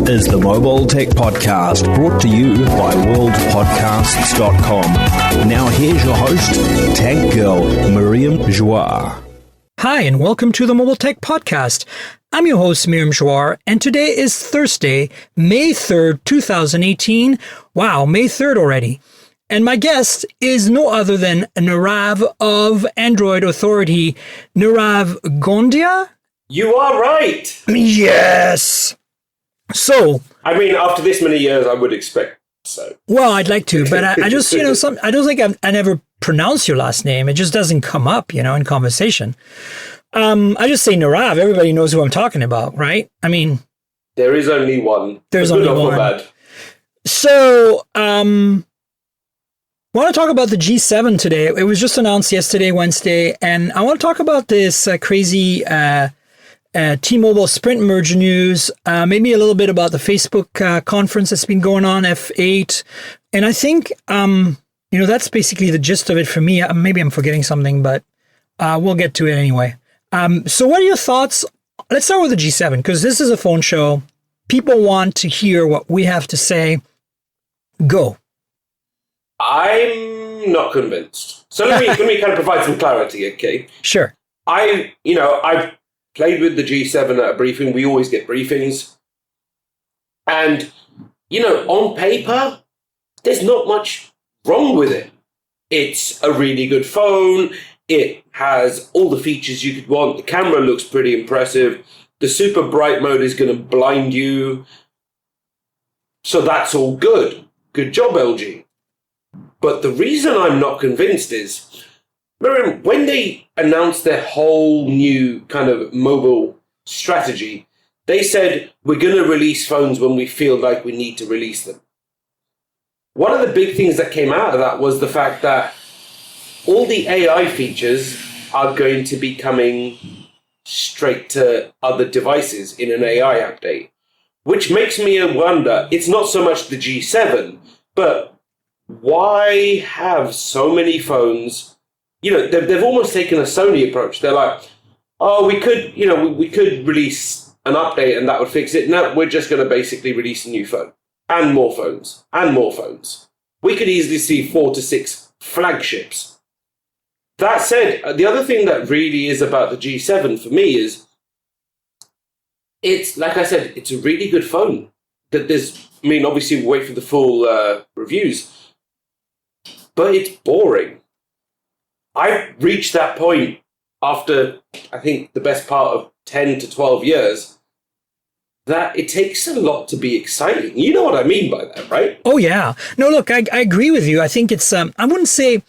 is the Mobile Tech Podcast, brought to you by worldpodcasts.com. Now here's your host, Tech Girl, Miriam Joire. Hi, and welcome to the Mobile Tech Podcast. I'm your host, Miriam Joire, and today is Thursday, May 3rd, 2018. Wow, May 3rd already. And my guest is no other than Nirave of Android Authority, Nirave Gondhia. You are right. Yes. So, I mean, after this many years, I would expect so. Well, I'd like to, but I just, I don't think I never pronounce your last name. It just doesn't come up, in conversation. I just say Nirave. Everybody knows who I'm talking about, right? I mean, there is only one. There's only one. Bad. So, I want to talk about the G7 today. It was just announced yesterday, Wednesday, and I want to talk about this crazy T-Mobile Sprint merger news, maybe a little bit about the Facebook conference that's been going on, F8. And I think, that's basically the gist of it for me. Maybe I'm forgetting something, but we'll get to it anyway. So what are your thoughts? Let's start with the G7, because this is a phone show. People want to hear what we have to say. Go. I'm not convinced. So let me kind of provide some clarity, okay? Sure. I've played with the G7 at a briefing. We always get briefings. And, on paper, there's not much wrong with it. It's a really good phone. It has all the features you could want. The camera looks pretty impressive. The super bright mode is going to blind you. So that's all good. Good job, LG. But the reason I'm not convinced is, remember, when they announced their whole new kind of mobile strategy, they said, we're going to release phones when we feel like we need to release them. One of the big things that came out of that was the fact that all the AI features are going to be coming straight to other devices in an AI update, which makes me wonder, it's not so much the G7, but why have so many phones? They've almost taken a Sony approach. They're like, oh, we could release an update and that would fix it. No, we're just going to basically release a new phone and more phones and more phones. We could easily see 4 to 6 flagships. That said, the other thing that really is about the G7 for me is it's, like I said, it's a really good phone. Obviously we'll wait for the full reviews. But it's boring. I've reached that point after, I think, the best part of 10 to 12 years, that it takes a lot to be exciting. You know what I mean by that, right? Oh, yeah. No, look, I agree with you. I think it's, I wouldn't say,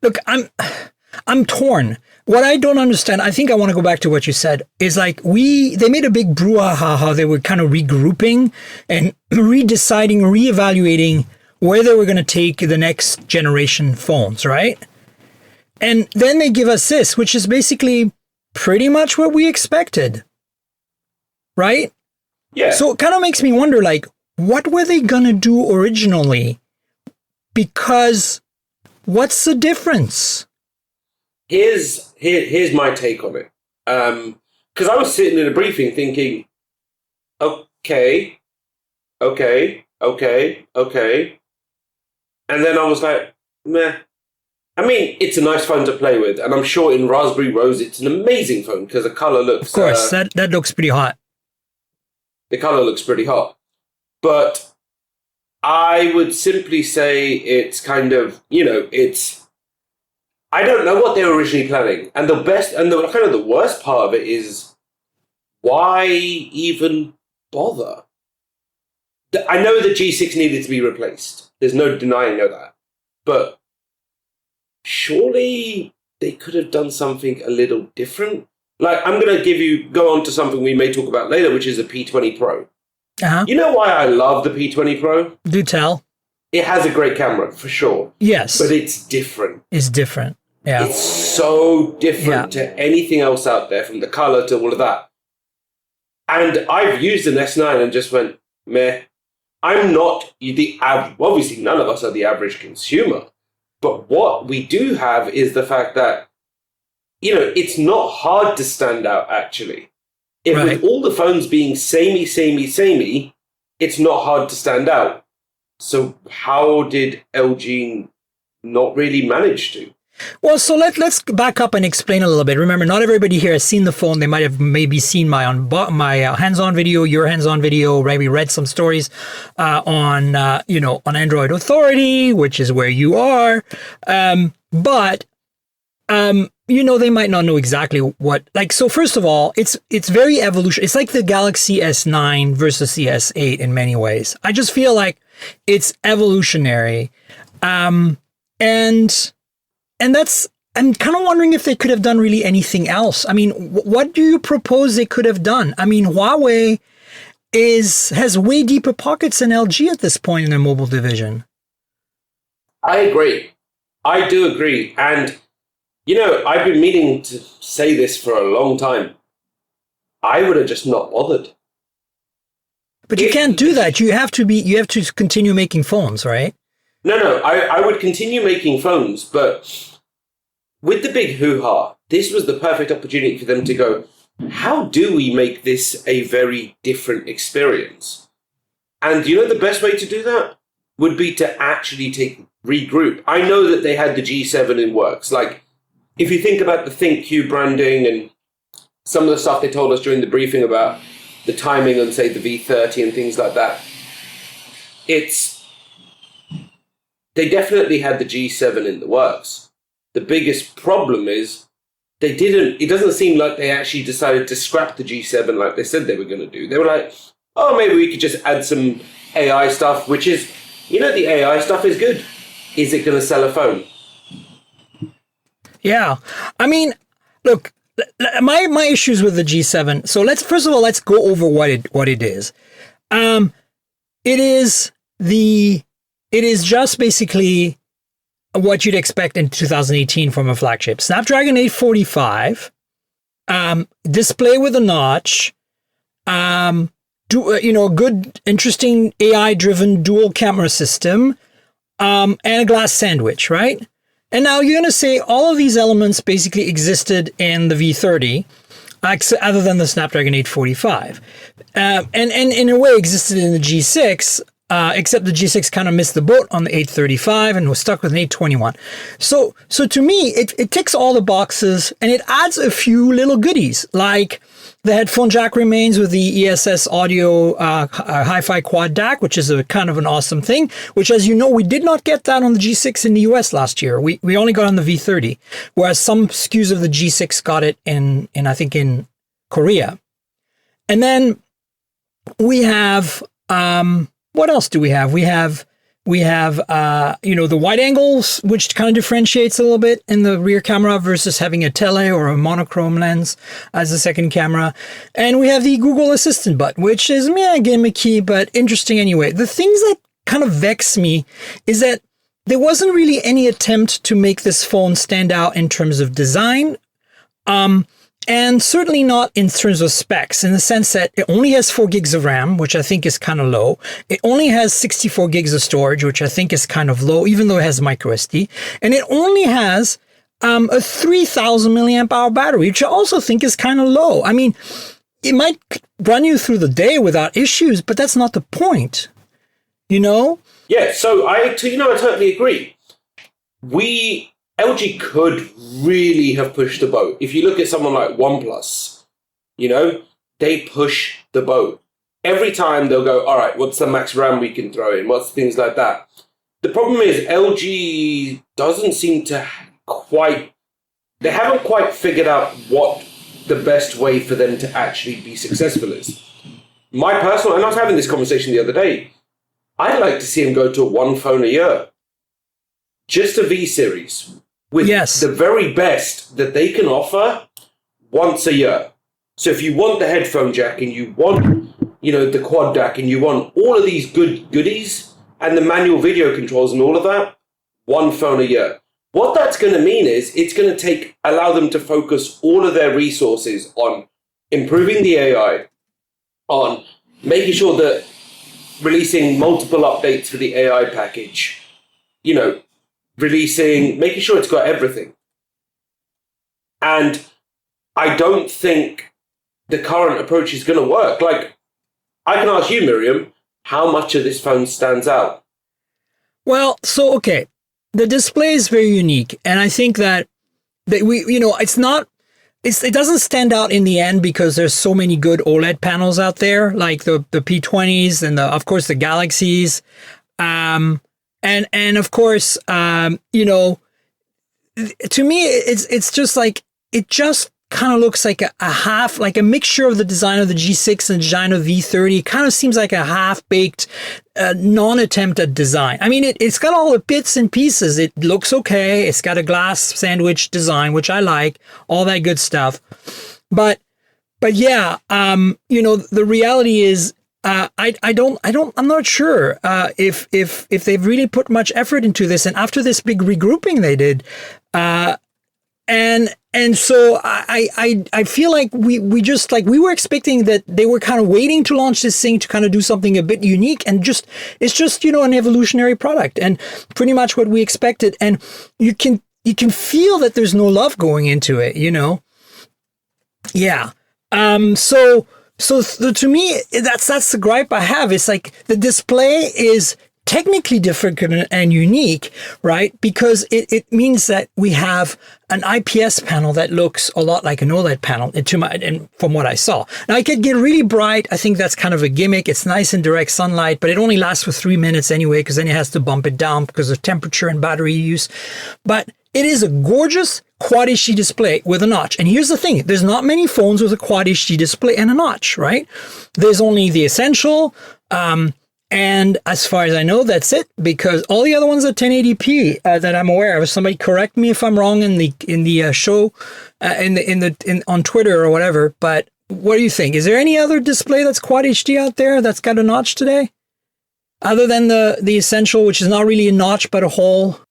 look, I'm torn. What I don't understand, I think I want to go back to what you said, is like they made a big brouhaha how they were kind of regrouping and redeciding, reevaluating where they were going to take the next generation phones, right? And then they give us this, which is basically pretty much what we expected, right? Yeah. So it kind of makes me wonder, like, what were they going to do originally? Because what's the difference? Here's my take on it. Because I was sitting in a briefing thinking, okay. And then I was like, meh. I mean, it's a nice phone to play with. And I'm sure in Raspberry Rose, it's an amazing phone because the color looks... Of course, that looks pretty hot. The color looks pretty hot. But I would simply say it's kind of, it's... I don't know what they were originally planning. And the worst part of it is, why even bother? I know the G6 needed to be replaced. There's no denying that. But surely they could have done something a little different. Like, I'm going to go on to something we may talk about later, which is a P20 Pro. Uh-huh. You know why I love the P20 Pro? Do tell. It has a great camera, for sure. Yes. But it's different. It's different. Yeah. It's so different to anything else out there, from the color to all of that. And I've used an S9 and just went, meh. I'm not the average. Obviously, none of us are the average consumer. But what we do have is the fact that, it's not hard to stand out, actually. If Right. with all the phones being samey, it's not hard to stand out. So how did LG not really manage to? Well, so let's back up and explain a little bit. Remember, not everybody here has seen the phone. They might have maybe seen my hands-on video, your hands-on video, maybe read some stories on Android Authority, which is where you are. But they might not know exactly what. Like, so first of all, it's very evolution. It's like the Galaxy S9 versus the S8 in many ways. I just feel like it's evolutionary, and that's, I'm kind of wondering if they could have done really anything else. I mean, what do you propose they could have done? I mean, Huawei has way deeper pockets than LG at this point in their mobile division. I agree. I do agree. And, I've been meaning to say this for a long time. I would have just not bothered. But you can't do that. You have to continue making phones, right? No, I would continue making phones, but with the big hoo-ha, this was the perfect opportunity for them to go, how do we make this a very different experience? And the best way to do that would be to actually regroup. I know that they had the G7 in works. Like, if you think about the ThinQ branding and some of the stuff they told us during the briefing about the timing on, say, the V30 and things like that, they definitely had the G7 in the works. The biggest problem is it doesn't seem like they actually decided to scrap the G7 like they said they were going to do. They were like, oh, maybe we could just add some AI stuff, which is, the AI stuff is good. Is it going to sell a phone? Yeah. I mean, look, my issues with the G7. So let's go over what it is. It is just basically what you'd expect in 2018 from a flagship. Snapdragon 845, display with a notch, good, interesting AI-driven dual camera system, and a glass sandwich, right? And now you're going to say all of these elements basically existed in the V30, other than the Snapdragon 845, and in a way existed in the G6. Except the G6 kind of missed the boat on the 835 and was stuck with an 821. So to me, it ticks all the boxes, and it adds a few little goodies, like the headphone jack remains with the ESS audio hi-fi quad DAC, which is a kind of an awesome thing, which, as you know, we did not get that on the G6 in the US last year. We only got on the V30, whereas some SKUs of the G6 got it in I think in Korea. And then we have what else do we have? We have the wide angles, which kind of differentiates a little bit in the rear camera versus having a tele or a monochrome lens as a second camera. And we have the Google Assistant button, which is gimmicky, but interesting anyway. The things that kind of vex me is that there wasn't really any attempt to make this phone stand out in terms of design. And certainly not in terms of specs, in the sense that it only has 4 gigs of RAM, which I think is kind of low. It only has 64 gigs of storage, which I think is kind of low, even though it has micro SD. And it only has a 3,000 milliamp hour battery, which I also think is kind of low. I mean, it might run you through the day without issues, but that's not the point, Yeah, so I totally agree. LG could really have pushed the boat. If you look at someone like OnePlus, they push the boat. Every time they'll go, all right, what's the max RAM we can throw in? What's things like that? The problem is LG doesn't seem to they haven't quite figured out what the best way for them to actually be successful is. And I was having this conversation the other day, I'd like to see them go to one phone a year. Just a V series. With the very best that they can offer once a year. So if you want the headphone jack and you want, the quad DAC and you want all of these goodies and the manual video controls and all of that, one phone a year. What that's going to mean is it's going to allow them to focus all of their resources on improving the AI, on making sure that releasing multiple updates for the AI package, making sure it's got everything. And I don't think the current approach is going to work. Like, I can ask you, Miriam, how much of this phone stands out? Well, so, okay, the display is very unique. And I think that we, it doesn't stand out in the end because there's so many good OLED panels out there, like the P20s and of course the Galaxies. And of course, to me, it's just like, it just kind of looks like a half, like a mixture of the design of the G6 and the design of V30. It kind of seems like a half-baked, non-attempt at design. I mean, it's got all the bits and pieces. It looks okay. It's got a glass sandwich design, which I like, all that good stuff. But yeah, the reality is, I'm not sure if they've really put much effort into this. And after this big regrouping they did, and so I feel like we were expecting that they were kind of waiting to launch this thing to kind of do something a bit unique, and it's just an evolutionary product and pretty much what we expected. And you can feel that there's no love going into it, Yeah. So to me, that's the gripe I have. It's like the display is technically different and unique, right? Because it means that we have an IPS panel that looks a lot like an OLED panel, and from what I saw. Now, it could get really bright. I think that's kind of a gimmick. It's nice in direct sunlight, but it only lasts for 3 minutes anyway, because then it has to bump it down because of temperature and battery use. But it is a gorgeous Quad HD display with a notch. And here's the thing. There's not many phones with a Quad HD display and a notch, right? There's only the Essential, and as far as I know, that's it, because all the other ones are 1080p that I'm aware of. Somebody correct me if I'm wrong in the show, on Twitter or whatever. But what do you think? Is there any other display that's Quad HD out there that's got a notch today, other than the Essential, which is not really a notch but a hole?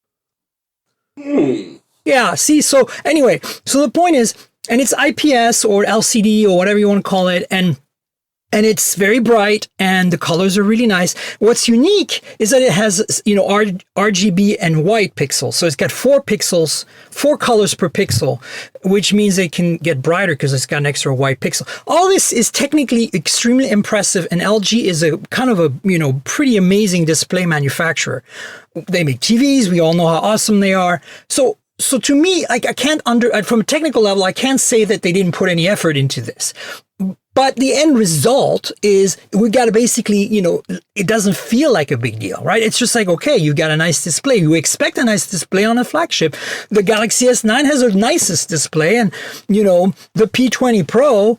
Yeah. See. So anyway, so the point is, and it's IPS or LCD or whatever you want to call it, and it's very bright, and the colors are really nice. What's unique is that it has, RGB and white pixels. So it's got 4 pixels, 4 colors per pixel, which means it can get brighter because it's got an extra white pixel. All this is technically extremely impressive, and LG is a kind of a, pretty amazing display manufacturer. They make TVs. We all know how awesome they are. So to me, like, I can't from a technical level, I can't say that they didn't put any effort into this. But the end result is we got to basically, it doesn't feel like a big deal, right? It's just like, okay, you got a nice display. You expect a nice display on a flagship. The Galaxy S9 has the nicest display, and, the P20 Pro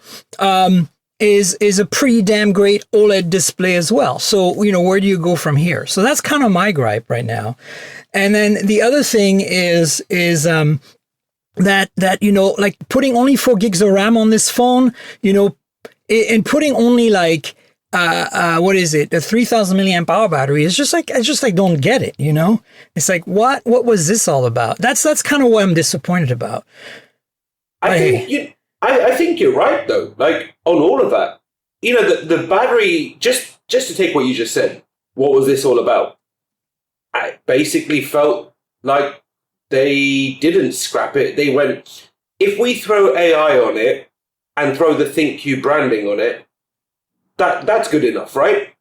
is a pretty damn great OLED display as well. So, where do you go from here? So that's kind of my gripe right now. And then the other thing is that like putting only 4 gigs of RAM on this phone, and putting only like what is it, a 3,000 milliamp hour battery is just like, I just like don't get it. It's like, what was this all about? That's kind of what I'm disappointed about. I think you're right though. Like, on all of that, the battery. Just to take what you just said, what was this all about? I basically felt like they didn't scrap it. They went, if we throw AI on it and throw the ThinQ branding on it, that's good enough, right?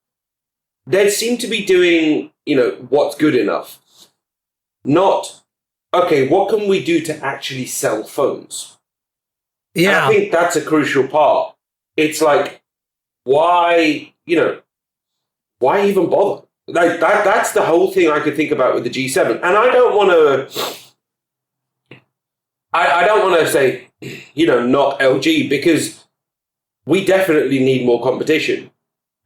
They seem to be doing, what's good enough. Not, okay, what can we do to actually sell phones? Yeah. And I think that's a crucial part. It's like, why even bother? Like, that's the whole thing I could think about with the G7. And I don't want to say, not LG, because we definitely need more competition.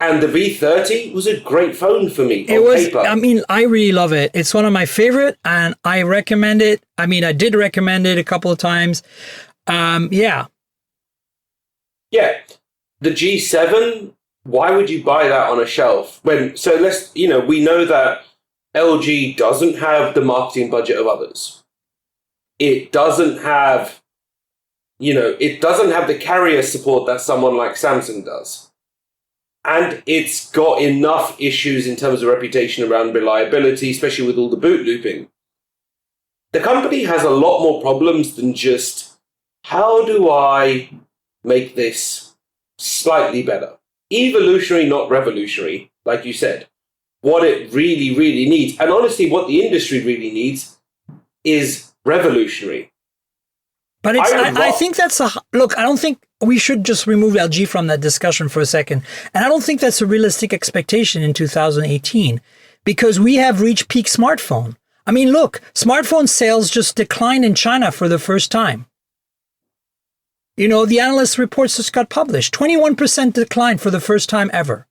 And the V30 was a great phone for me. It was, paper. I mean, I really love it. It's one of my favorite, and I recommend it. I mean, I did recommend it a couple of times. Yeah. Yeah. The G7, why would you buy that on a shelf? We know that LG doesn't have the marketing budget of others. It doesn't have, the carrier support that someone like Samsung does. And it's got enough issues in terms of reputation around reliability, especially with all the boot looping. The company has a lot more problems than just, how do I make this slightly better. Evolutionary, not revolutionary, like you said. What it really, really needs, and honestly, what the industry really needs is revolutionary. But I think that's look, I don't think we should just remove LG from that discussion for a second. And I don't think that's a realistic expectation in 2018 because we have reached peak smartphone. I mean, look, smartphone sales just declined in China for the first time. You know, the analyst reports just got published. 21% decline for the first time ever.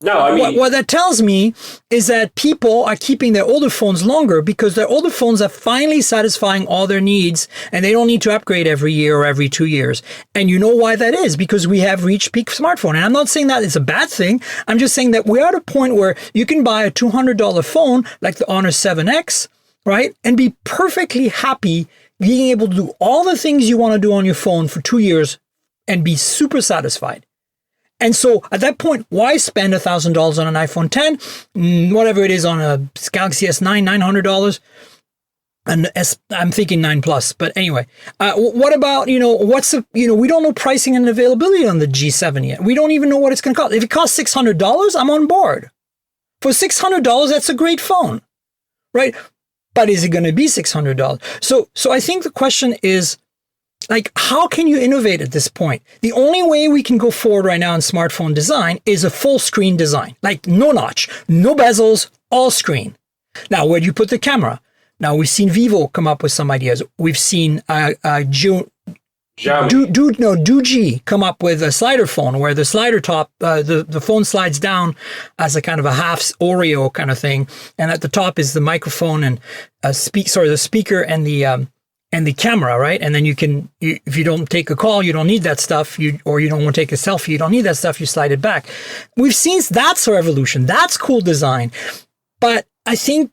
No, I mean... What that tells me is that people are keeping their older phones longer because their older phones are finally satisfying all their needs and they don't need to upgrade every year or every 2 years. And you know why that is? Because we have reached peak smartphone. And I'm not saying that it's a bad thing. I'm just saying that we're at a point where you can buy a $200 phone like the Honor 7X, right? And be perfectly happy being able to do all the things you want to do on your phone for 2 years and be super satisfied. And so at that point, why spend $1,000 on an iPhone 10, whatever it is on a Galaxy S9, $900? And I'm thinking 9 Plus. But anyway, what about, we don't know pricing and availability on the G7 yet. We don't even know what it's going to cost. If it costs $600, I'm on board. For $600, that's a great phone, right? But is it going to be $600? So I think the question is, like, how can you innovate at this point? The only way we can go forward right now in smartphone design is a full screen design, like no notch, no bezels, all screen. Now, where do you put the camera? Now, we've seen Vivo come up with some ideas. We've seen Doogee come up with a slider phone where the slider top, the phone slides down as a kind of a half Oreo kind of thing. And at the top is the microphone and the speaker and the camera, right? And then if you don't take a call, you don't need that stuff, or you don't want to take a selfie, you don't need that stuff, you slide it back. We've seen that's a revolution. That's cool design. But I think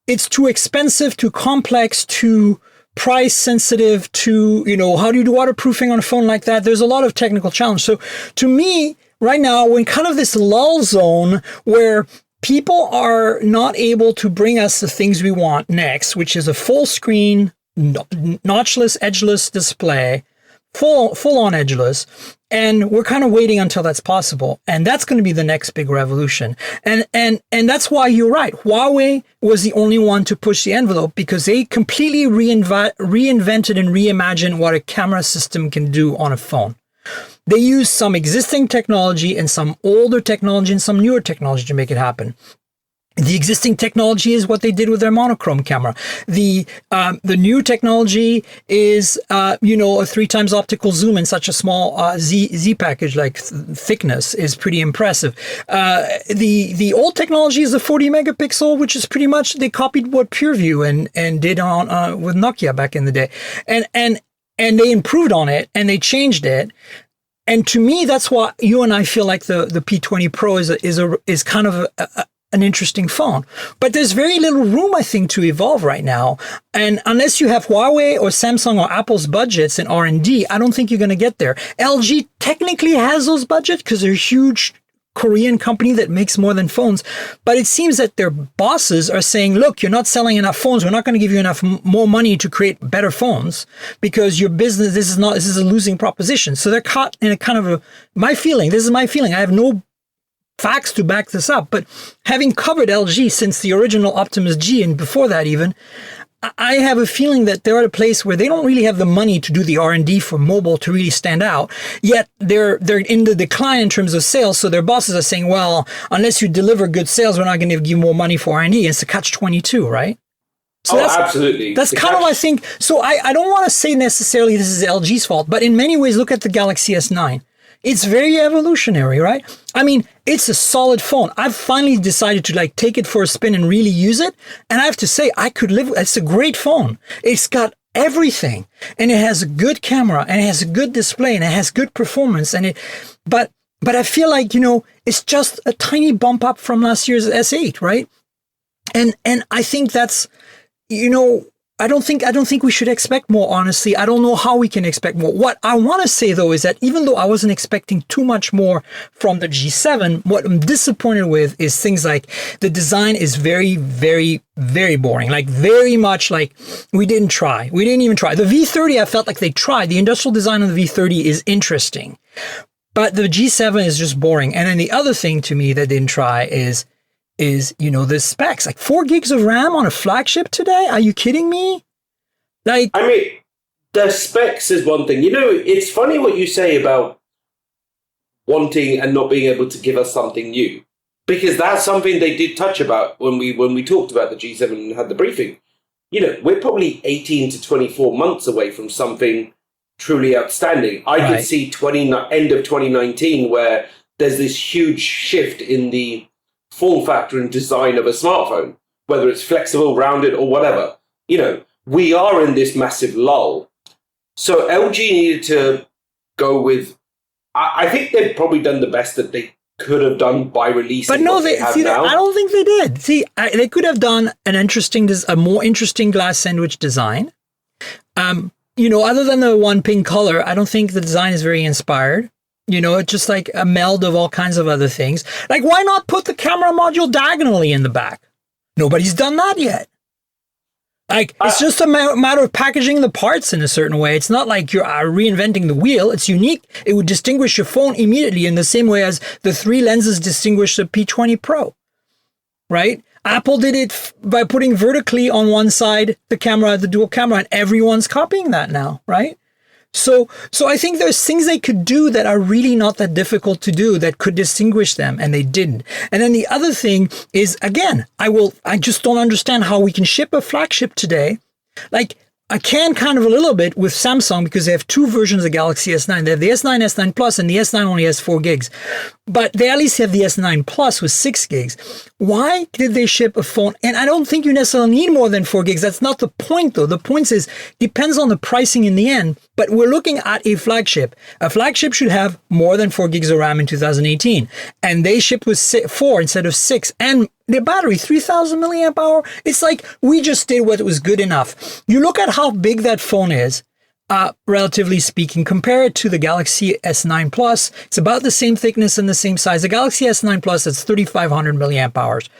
it's too expensive, too complex, too price sensitive, how do you do waterproofing on a phone like that? There's a lot of technical challenge. So to me, right now, we're in kind of this lull zone where people are not able to bring us the things we want next, which is a full screen, notchless, edgeless display, full on edgeless, and we're kind of waiting until that's possible, and that's going to be the next big revolution. And that's why you're right. Huawei was the only one to push the envelope because they completely reinvented and reimagined what a camera system can do on a phone. They used some existing technology and some older technology and some newer technology to make it happen. The existing technology is what they did with their monochrome camera. The new technology is, a 3 times optical zoom in such a small Z package, like thickness, is pretty impressive. The old technology is the 40 megapixel, which is pretty much, they copied what PureView and did on with Nokia back in the day. And they improved on it and they changed it. And to me, that's why you and I feel like the P20 Pro is kind of an interesting phone. But there's very little room, I think, to evolve right now. And unless you have Huawei or Samsung or Apple's budgets in R&D, I don't think you're going to get there. LG technically has those budgets because they're a huge Korean company that makes more than phones. But it seems that their bosses are saying, look, you're not selling enough phones. We're not going to give you enough more money to create better phones because your business, this is a losing proposition. So they're caught in a kind of this is my feeling. I have no facts to back this up, but having covered LG since the original Optimus G and before that even, I have a feeling that they're at a place where they don't really have the money to do the R&D for mobile to really stand out, yet they're in the decline in terms of sales, so their bosses are saying, well, unless you deliver good sales, we're not going to give you more money for R&D. It's a catch-22, right? So absolutely. That's kind of, I think, so I don't want to say necessarily this is LG's fault, but in many ways, look at the Galaxy S9. It's very evolutionary, right? I mean, it's a solid phone. I've finally decided to take it for a spin and really use it. And I have to say, I could live. It's a great phone. It's got everything, and it has a good camera, and it has a good display, and it has good performance. But I feel like, it's just a tiny bump up from last year's S8, right? And I think that's, I don't think we should expect more, honestly. I don't know how we can expect more. What I want to say, though, is that even though I wasn't expecting too much more from the G7, what I'm disappointed with is things like the design is very, very, very boring. Very much we didn't try. We didn't even try. The V30, I felt like they tried. The industrial design of the V30 is interesting. But the G7 is just boring. And then the other thing to me that didn't try is the specs. Like 4 gigs of RAM on a flagship today? Are you kidding me? Like, I mean, the specs is one thing. It's funny what you say about wanting and not being able to give us something new, because that's something they did touch about when we talked about the G7 and had the briefing. We're probably 18 to 24 months away from something truly outstanding. I could see end of 2019 where there's this huge shift in the form factor and design of a smartphone, whether it's flexible, rounded, or whatever. We are in this massive lull. So LG needed to go with, I think they've probably done the best that they could have done by releasing. But no, now. I don't think they did. See, they could have done a more interesting glass sandwich design. Other than the one pink color, I don't think the design is very inspired. It's just like a meld of all kinds of other things. Like, why not put the camera module diagonally in the back? Nobody's done that yet. Like, it's just a matter of packaging the parts in a certain way. It's not like you're reinventing the wheel. It's unique. It would distinguish your phone immediately in the same way as the 3 lenses distinguish the P20 Pro, right? Apple did it by putting vertically on one side the dual camera, and everyone's copying that now, right? So I think there's things they could do that are really not that difficult to do that could distinguish them, and they didn't. And then the other thing is, again, I just don't understand how we can ship a flagship today. Like, I can kind of a little bit with Samsung because they have 2 versions of Galaxy S9. They have the S9, S9 Plus, and the S9 only has 4 gigs. But they at least have the S9 Plus with 6 gigs. Why did they ship a phone? And I don't think you necessarily need more than 4 gigs. That's not the point, though. The point is, depends on the pricing in the end. But we're looking at a flagship. A flagship should have more than 4 gigs of RAM in 2018. And they shipped with 4 instead of 6. And the battery, 3,000 milliamp hour. It's like we just did what was good enough. You look at how big that phone is, relatively speaking, compare it to the Galaxy S9 Plus. It's about the same thickness and the same size. The Galaxy S9 Plus is 3,500 milliamp hours.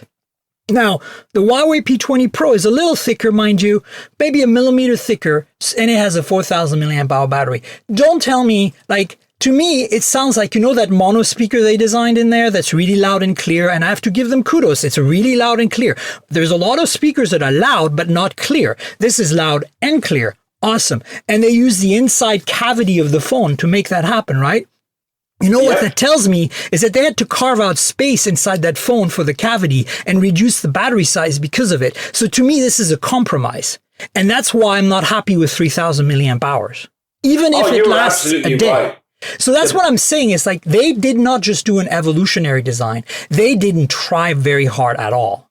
Now, the Huawei P20 Pro is a little thicker, mind you, maybe a millimeter thicker, and it has a 4,000 milliamp hour battery. Don't tell me, like, to me, it sounds like, that mono speaker they designed in there that's really loud and clear, and I have to give them kudos. It's really loud and clear. There's a lot of speakers that are loud but not clear. This is loud and clear. Awesome. And they use the inside cavity of the phone to make that happen, right? What that tells me is that they had to carve out space inside that phone for the cavity and reduce the battery size because of it. So to me, this is a compromise. And that's why I'm not happy with 3,000 milliamp hours, even if it lasts a day. Right. So that's what I'm saying. Is like they did not just do an evolutionary design. They didn't try very hard at all.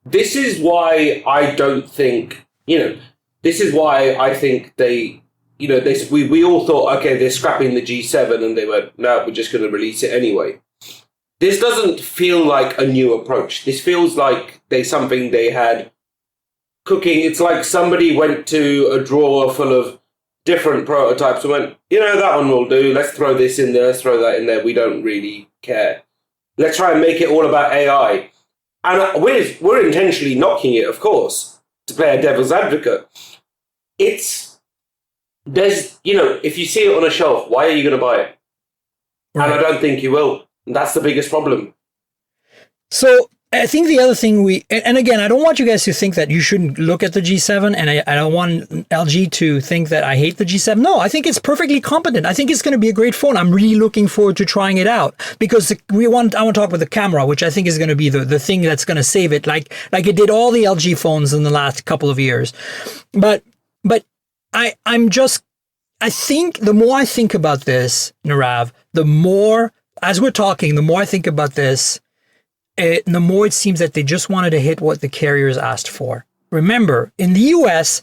This is why I don't think, this is why I think they, we all thought, okay, they're scrapping the G7, and they went, no, we're just going to release it anyway. This doesn't feel like a new approach. This feels like something they had cooking. It's like somebody went to a drawer full of different prototypes and went, that one will do. Let's throw this in there. Let's throw that in there. We don't really care. Let's try and make it all about AI. And we're intentionally knocking it, of course, to play a devil's advocate. If you see it on a shelf, why are you going to buy it? Right. And I don't think you will. And that's the biggest problem. So I think the other thing and again, I don't want you guys to think that you shouldn't look at the G7, and I don't want LG to think that I hate the G7. No, I think it's perfectly competent. I think it's going to be a great phone. I'm really looking forward to trying it out because I want to talk about the camera, which I think is going to be the thing that's going to save it, like it did all the LG phones in the last couple of years. But I think the more I think about this, Nirav, the more, as we're talking, the more I think about this, the more it seems that they just wanted to hit what the carriers asked for. Remember, in the US,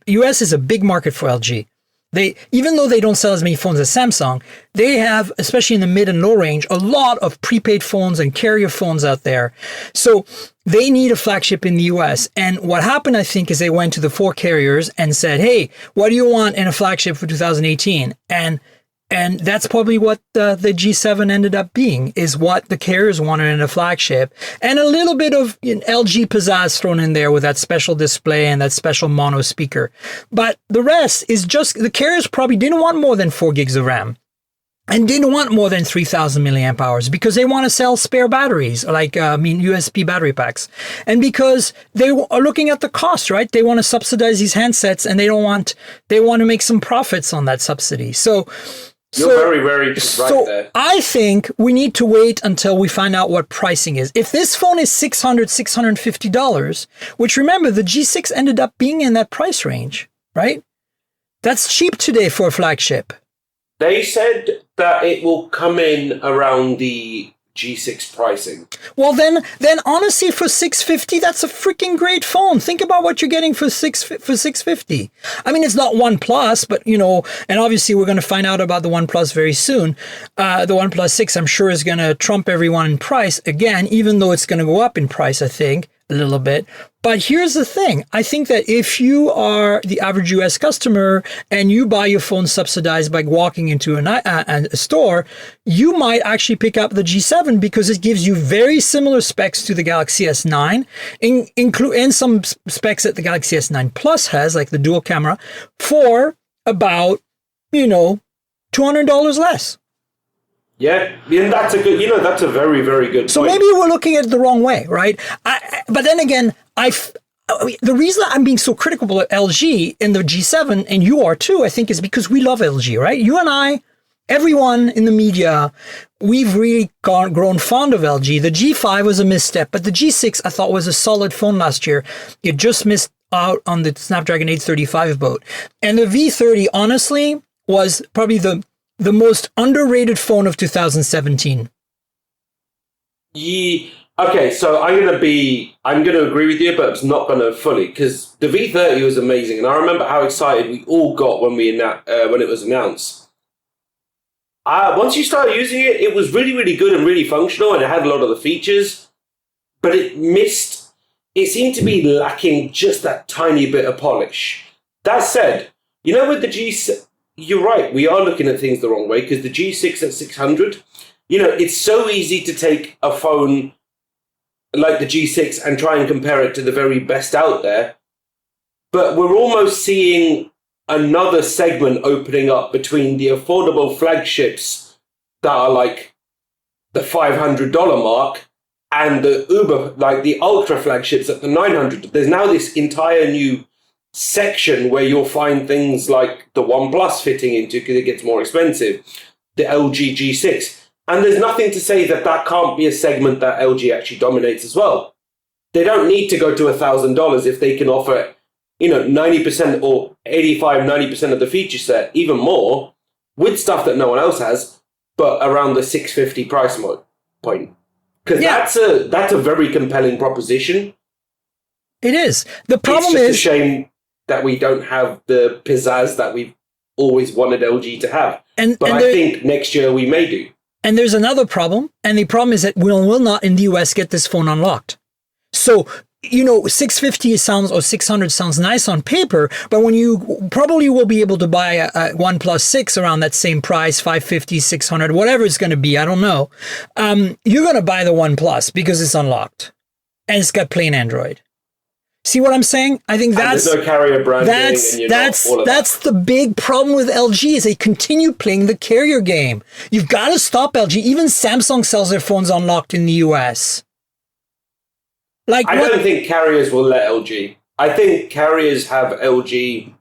US is a big market for LG. Even though they don't sell as many phones as Samsung, they have, especially in the mid and low range, a lot of prepaid phones and carrier phones out there. So they need a flagship in the US. And what happened, I think, is they went to the 4 carriers and said, hey, what do you want in a flagship for 2018? And And that's probably what the G7 ended up being, is what the carriers wanted in a flagship. And a little bit of LG pizzazz thrown in there with that special display and that special mono speaker. But the rest is just, the carriers probably didn't want more than 4 gigs of RAM. And didn't want more than 3,000 milliamp hours because they want to sell spare batteries, like, USB battery packs. And because they are looking at the cost, right? They want to subsidize these handsets and they want to make some profits on that subsidy. So you're very, very right there. I think we need to wait until we find out what pricing is. If this phone is $600, $650, which remember, the G6 ended up being in that price range, right? That's cheap today for a flagship. They said that it will come in around the G6 pricing. Well, then honestly, for $650, that's a freaking great phone. Think about what you're getting for $650. I mean, it's not OnePlus, but and obviously we're going to find out about the OnePlus very soon. The OnePlus 6, I'm sure, is going to trump everyone in price again, even though it's going to go up in price, I think, a little bit. But here's the thing. I think that if you are the average US customer and you buy your phone subsidized by walking into a store, you might actually pick up the G7 because it gives you very similar specs to the Galaxy S9, and some specs that the Galaxy S9 Plus has, like the dual camera, for about, $200 less. Yeah, and that's a good, that's a very, very good point. So maybe we're looking at it the wrong way, right? But then again, the reason I'm being so critical of LG in the G7, and you are too, I think, is because we love LG, right? You and I, everyone in the media, we've really grown fond of LG. The G5 was a misstep, but the G6 I thought was a solid phone last year. It just missed out on the Snapdragon 835 boat. And the V30, honestly, was probably the most underrated phone of 2017. Yeah. Okay, so I'm gonna agree with you, but it's not gonna fully, because the V30 was amazing, and I remember how excited we all got when it was announced. Once you started using it, it was really, really good and really functional, and it had a lot of the features, but it seemed to be lacking just that tiny bit of polish. That said, with the G6, you're right, we are looking at things the wrong way, because the G6 at 600, it's so easy to take a phone like the G6 and try and compare it to the very best out there. But we're almost seeing another segment opening up between the affordable flagships that are like the $500 mark and the the ultra flagships at the $900. There's now this entire new section where you'll find things like the OnePlus fitting into, because it gets more expensive, the LG G6. And there's nothing to say that can't be a segment that LG actually dominates as well. They don't need to go to $1,000 if they can offer, 90% or 85-90% of the feature set, even more, with stuff that no one else has, but around the $650 price point. Because that's a very compelling proposition. It is. The problem is, it's just a shame that we don't have the pizzazz that we've always wanted LG to have. But I think next year we may do. And there's another problem, and the problem is that we will not in the US get this phone unlocked. So, $650 sounds, or $600 sounds nice on paper, but when you probably will be able to buy a OnePlus 6 around that same price, $550, $600, whatever it's going to be, I don't know. You're going to buy the OnePlus because it's unlocked and it's got plain Android. See what I'm saying? I think that's there's no carrier branding. That's the big problem with LG is they continue playing the carrier game. You've got to stop LG. Even Samsung sells their phones unlocked in the US. I don't think carriers will let LG. I think carriers have LG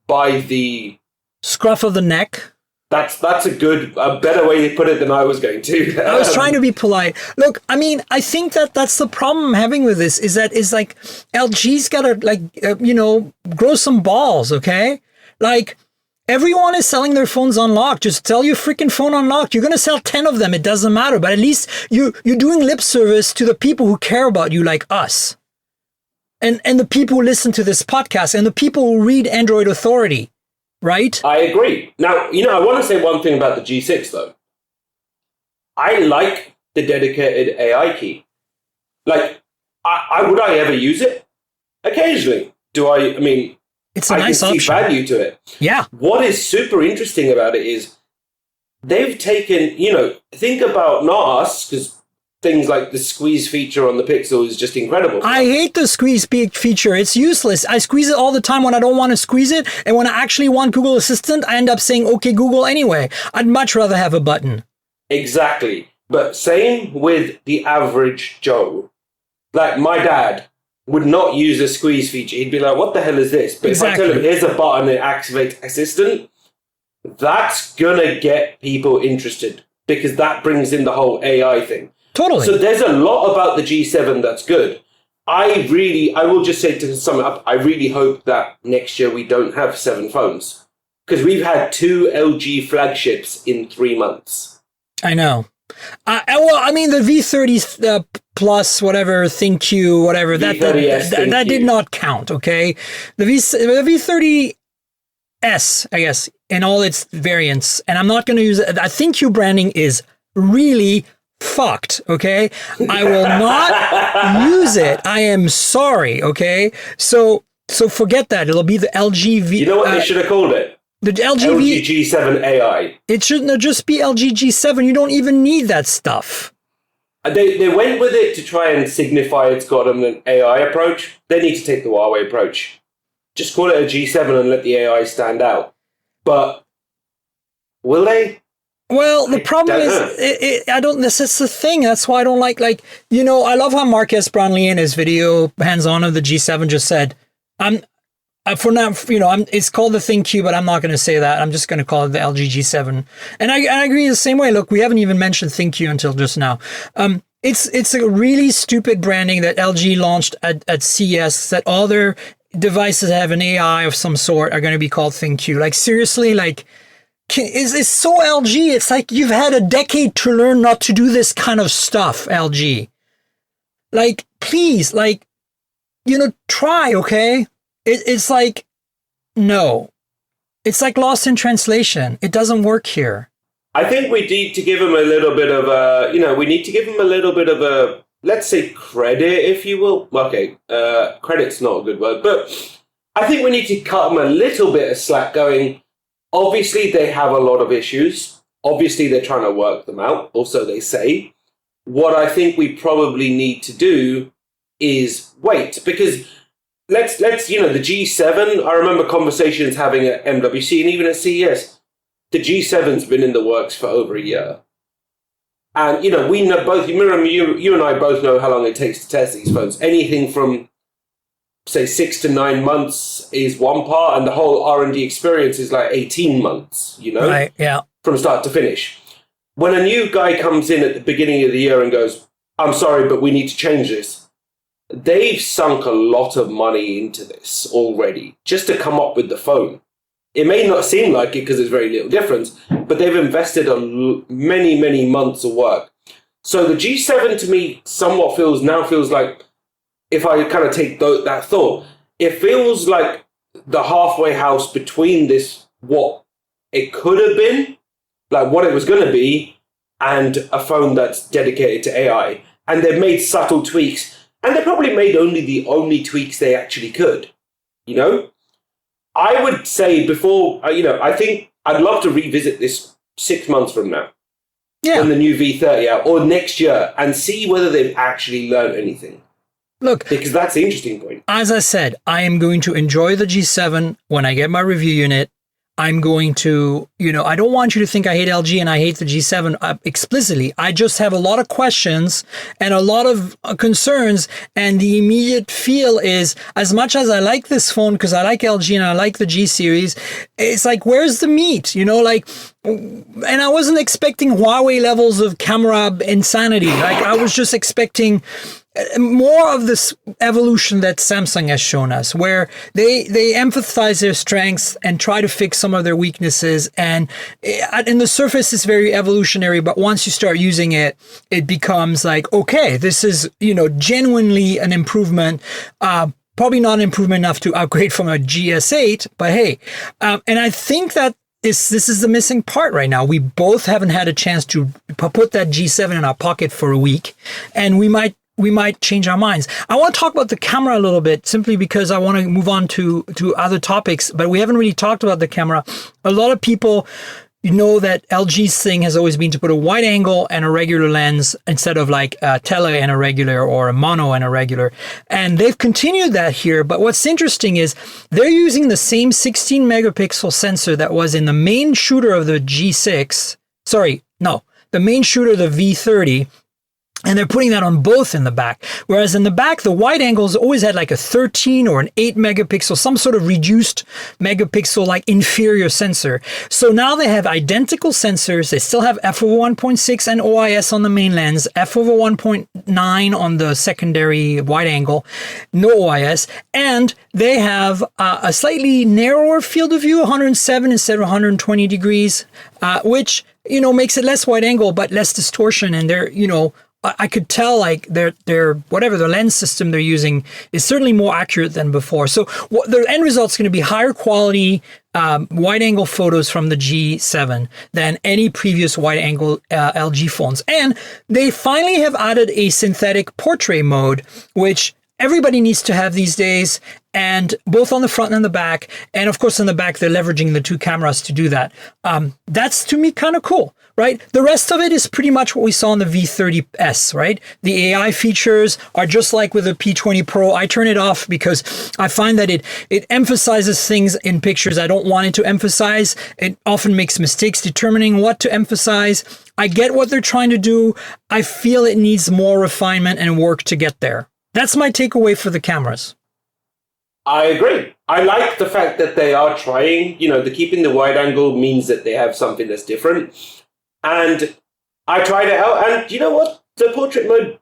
by the scruff of the neck. That's a better way to put it than I was going to. I was trying to be polite. Look, I mean, I think that's the problem I'm having with this is that is like LG's got to grow some balls, okay? Like everyone is selling their phones unlocked. Just sell your freaking phone unlocked. You're going to sell 10 of them. It doesn't matter. But at least you're doing lip service to the people who care about you like us. And the people who listen to this podcast and the people who read Android Authority. Right? I agree. Now, I want to say one thing about the G6, though. I like the dedicated AI key. Like, would I ever use it? Occasionally. It's a I nice can see option. value to it. Yeah. What is super interesting about it is they've taken, think about not us, because things like the squeeze feature on the Pixel is just incredible. I hate the squeeze feature. It's useless. I squeeze it all the time when I don't want to squeeze it. And when I actually want Google Assistant, I end up saying, okay, Google anyway. I'd much rather have a button. Exactly. But same with the average Joe. Like my dad would not use a squeeze feature. He'd be like, what the hell is this? But Exactly. if I tell him, here's a button that activates Assistant, that's going to get people interested because that brings in the whole AI thing. Totally. So there's a lot about the G7 that's good. I will just say to sum it up, I really hope that next year we don't have 7 phones because we've had 2 LG flagships in 3 months. I know. The V30 plus whatever ThinQ, whatever that did not count. Okay, the V30S, I guess, in all its variants, and I'm not going to use it. I think ThinQ branding is really fucked. Okay, I will not use it. I am sorry. Okay, so forget that. It'll be the LG V. You know what they should have called it? The LG G7 AI. It shouldn't just be LG G7. You don't even need that stuff. They went with it to try and signify it's got an AI approach. They need to take the Huawei approach. Just call it a G7 and let the AI stand out. But will they? Well, the problem is, I don't. This is the thing. That's why I don't like. I love how Marques Brownlee in his video hands-on of the G7 just said, for now, it's called the ThinQ, but I'm not going to say that. I'm just going to call it the LG G7. And I agree the same way. Look, we haven't even mentioned ThinQ until just now. It's a really stupid branding that LG launched at CES, that all their devices that have an AI of some sort are going to be called ThinQ. Like, seriously, like, it's so LG. It's like you've had a decade to learn not to do this kind of stuff, LG. Like, please, like, try, okay? It's like, no. It's like lost in translation. It doesn't work here. I think we need to give them a little bit of a, let's say, credit, if you will. Okay, credit's not a good word, but I think we need to cut them a little bit of slack going, obviously they have a lot of issues. Obviously they're trying to work them out, or so they say. What I think we probably need to do is wait, because let's the G7, I remember conversations having at MWC and even at CES. The G7's been in the works for over a year. And, we know both, Miriam, you and I both know how long it takes to test these phones. Anything from, say, 6 to 9 months is one part, and the whole R&D experience is like 18 months, Right, yeah. From start to finish. When a new guy comes in at the beginning of the year and goes, I'm sorry, but we need to change this, they've sunk a lot of money into this already just to come up with the phone. It may not seem like it because there's very little difference, but they've invested many, many months of work. So the G7 to me somewhat feels like, if I kind of take that thought, it feels like the halfway house between this, what it could have been, like what it was going to be, and a phone that's dedicated to AI. And they've made subtle tweaks. And they probably made the only tweaks they actually could, I would say before, I think I'd love to revisit this 6 months from now. Yeah. When the new V30 out, or next year, and see whether they've actually learned anything. Look, because that's the interesting point. As I said, I am going to enjoy the G7 when I get my review unit. I'm going to, I don't want you to think I hate LG and I hate the G7 explicitly. I just have a lot of questions and a lot of concerns. And the immediate feel is, as much as I like this phone because I like LG and I like the G series, it's like, where's the meat? And I wasn't expecting Huawei levels of camera insanity. Like, I was just expecting more of this evolution that Samsung has shown us, where they emphasize their strengths and try to fix some of their weaknesses. And in the surface, it's very evolutionary, but once you start using it, it becomes like, okay, this is, genuinely an improvement. Probably not an improvement enough to upgrade from a GS8, but hey, and I think that this is the missing part right now. We both haven't had a chance to put that G7 in our pocket for a week, and we might we might change our minds. I want to talk about the camera a little bit, simply because I want to move on to other topics, but we haven't really talked about the camera. A lot of people know that LG's thing has always been to put a wide angle and a regular lens instead of like a tele and a regular, or a mono and a regular. And they've continued that here. But what's interesting is they're using the same 16 megapixel sensor that was in the main shooter of the G6. The main shooter, the V30. And they're putting that on both in the back. Whereas in the back, the wide angles always had like a 13 or an 8 megapixel, some sort of reduced megapixel, like inferior sensor. So now they have identical sensors. They still have f/1.6 and OIS on the main lens, f/1.9 on the secondary wide angle, no OIS. And they have a slightly narrower field of view, 107 instead of 120 degrees, which, makes it less wide angle, but less distortion. And they're, I could tell like their whatever the lens system they're using is certainly more accurate than before. So the end result is going to be higher quality wide angle photos from the G7 than any previous wide angle LG phones. And they finally have added a synthetic portrait mode, which everybody needs to have these days, and both on the front and the back. And of course, on the back, they're leveraging the two cameras to do that. That's, to me, kind of cool, right? The rest of it is pretty much what we saw on the V30s, right? The AI features are just like with the P20 Pro. I turn it off because I find that it emphasizes things in pictures I don't want it to emphasize. It often makes mistakes determining what to emphasize. I get what they're trying to do. I feel it needs more refinement and work to get there. That's my takeaway for the cameras. I agree. I like the fact that they are trying, the keeping the wide angle means that they have something that's different. And I tried it out, and you know what? The portrait mode,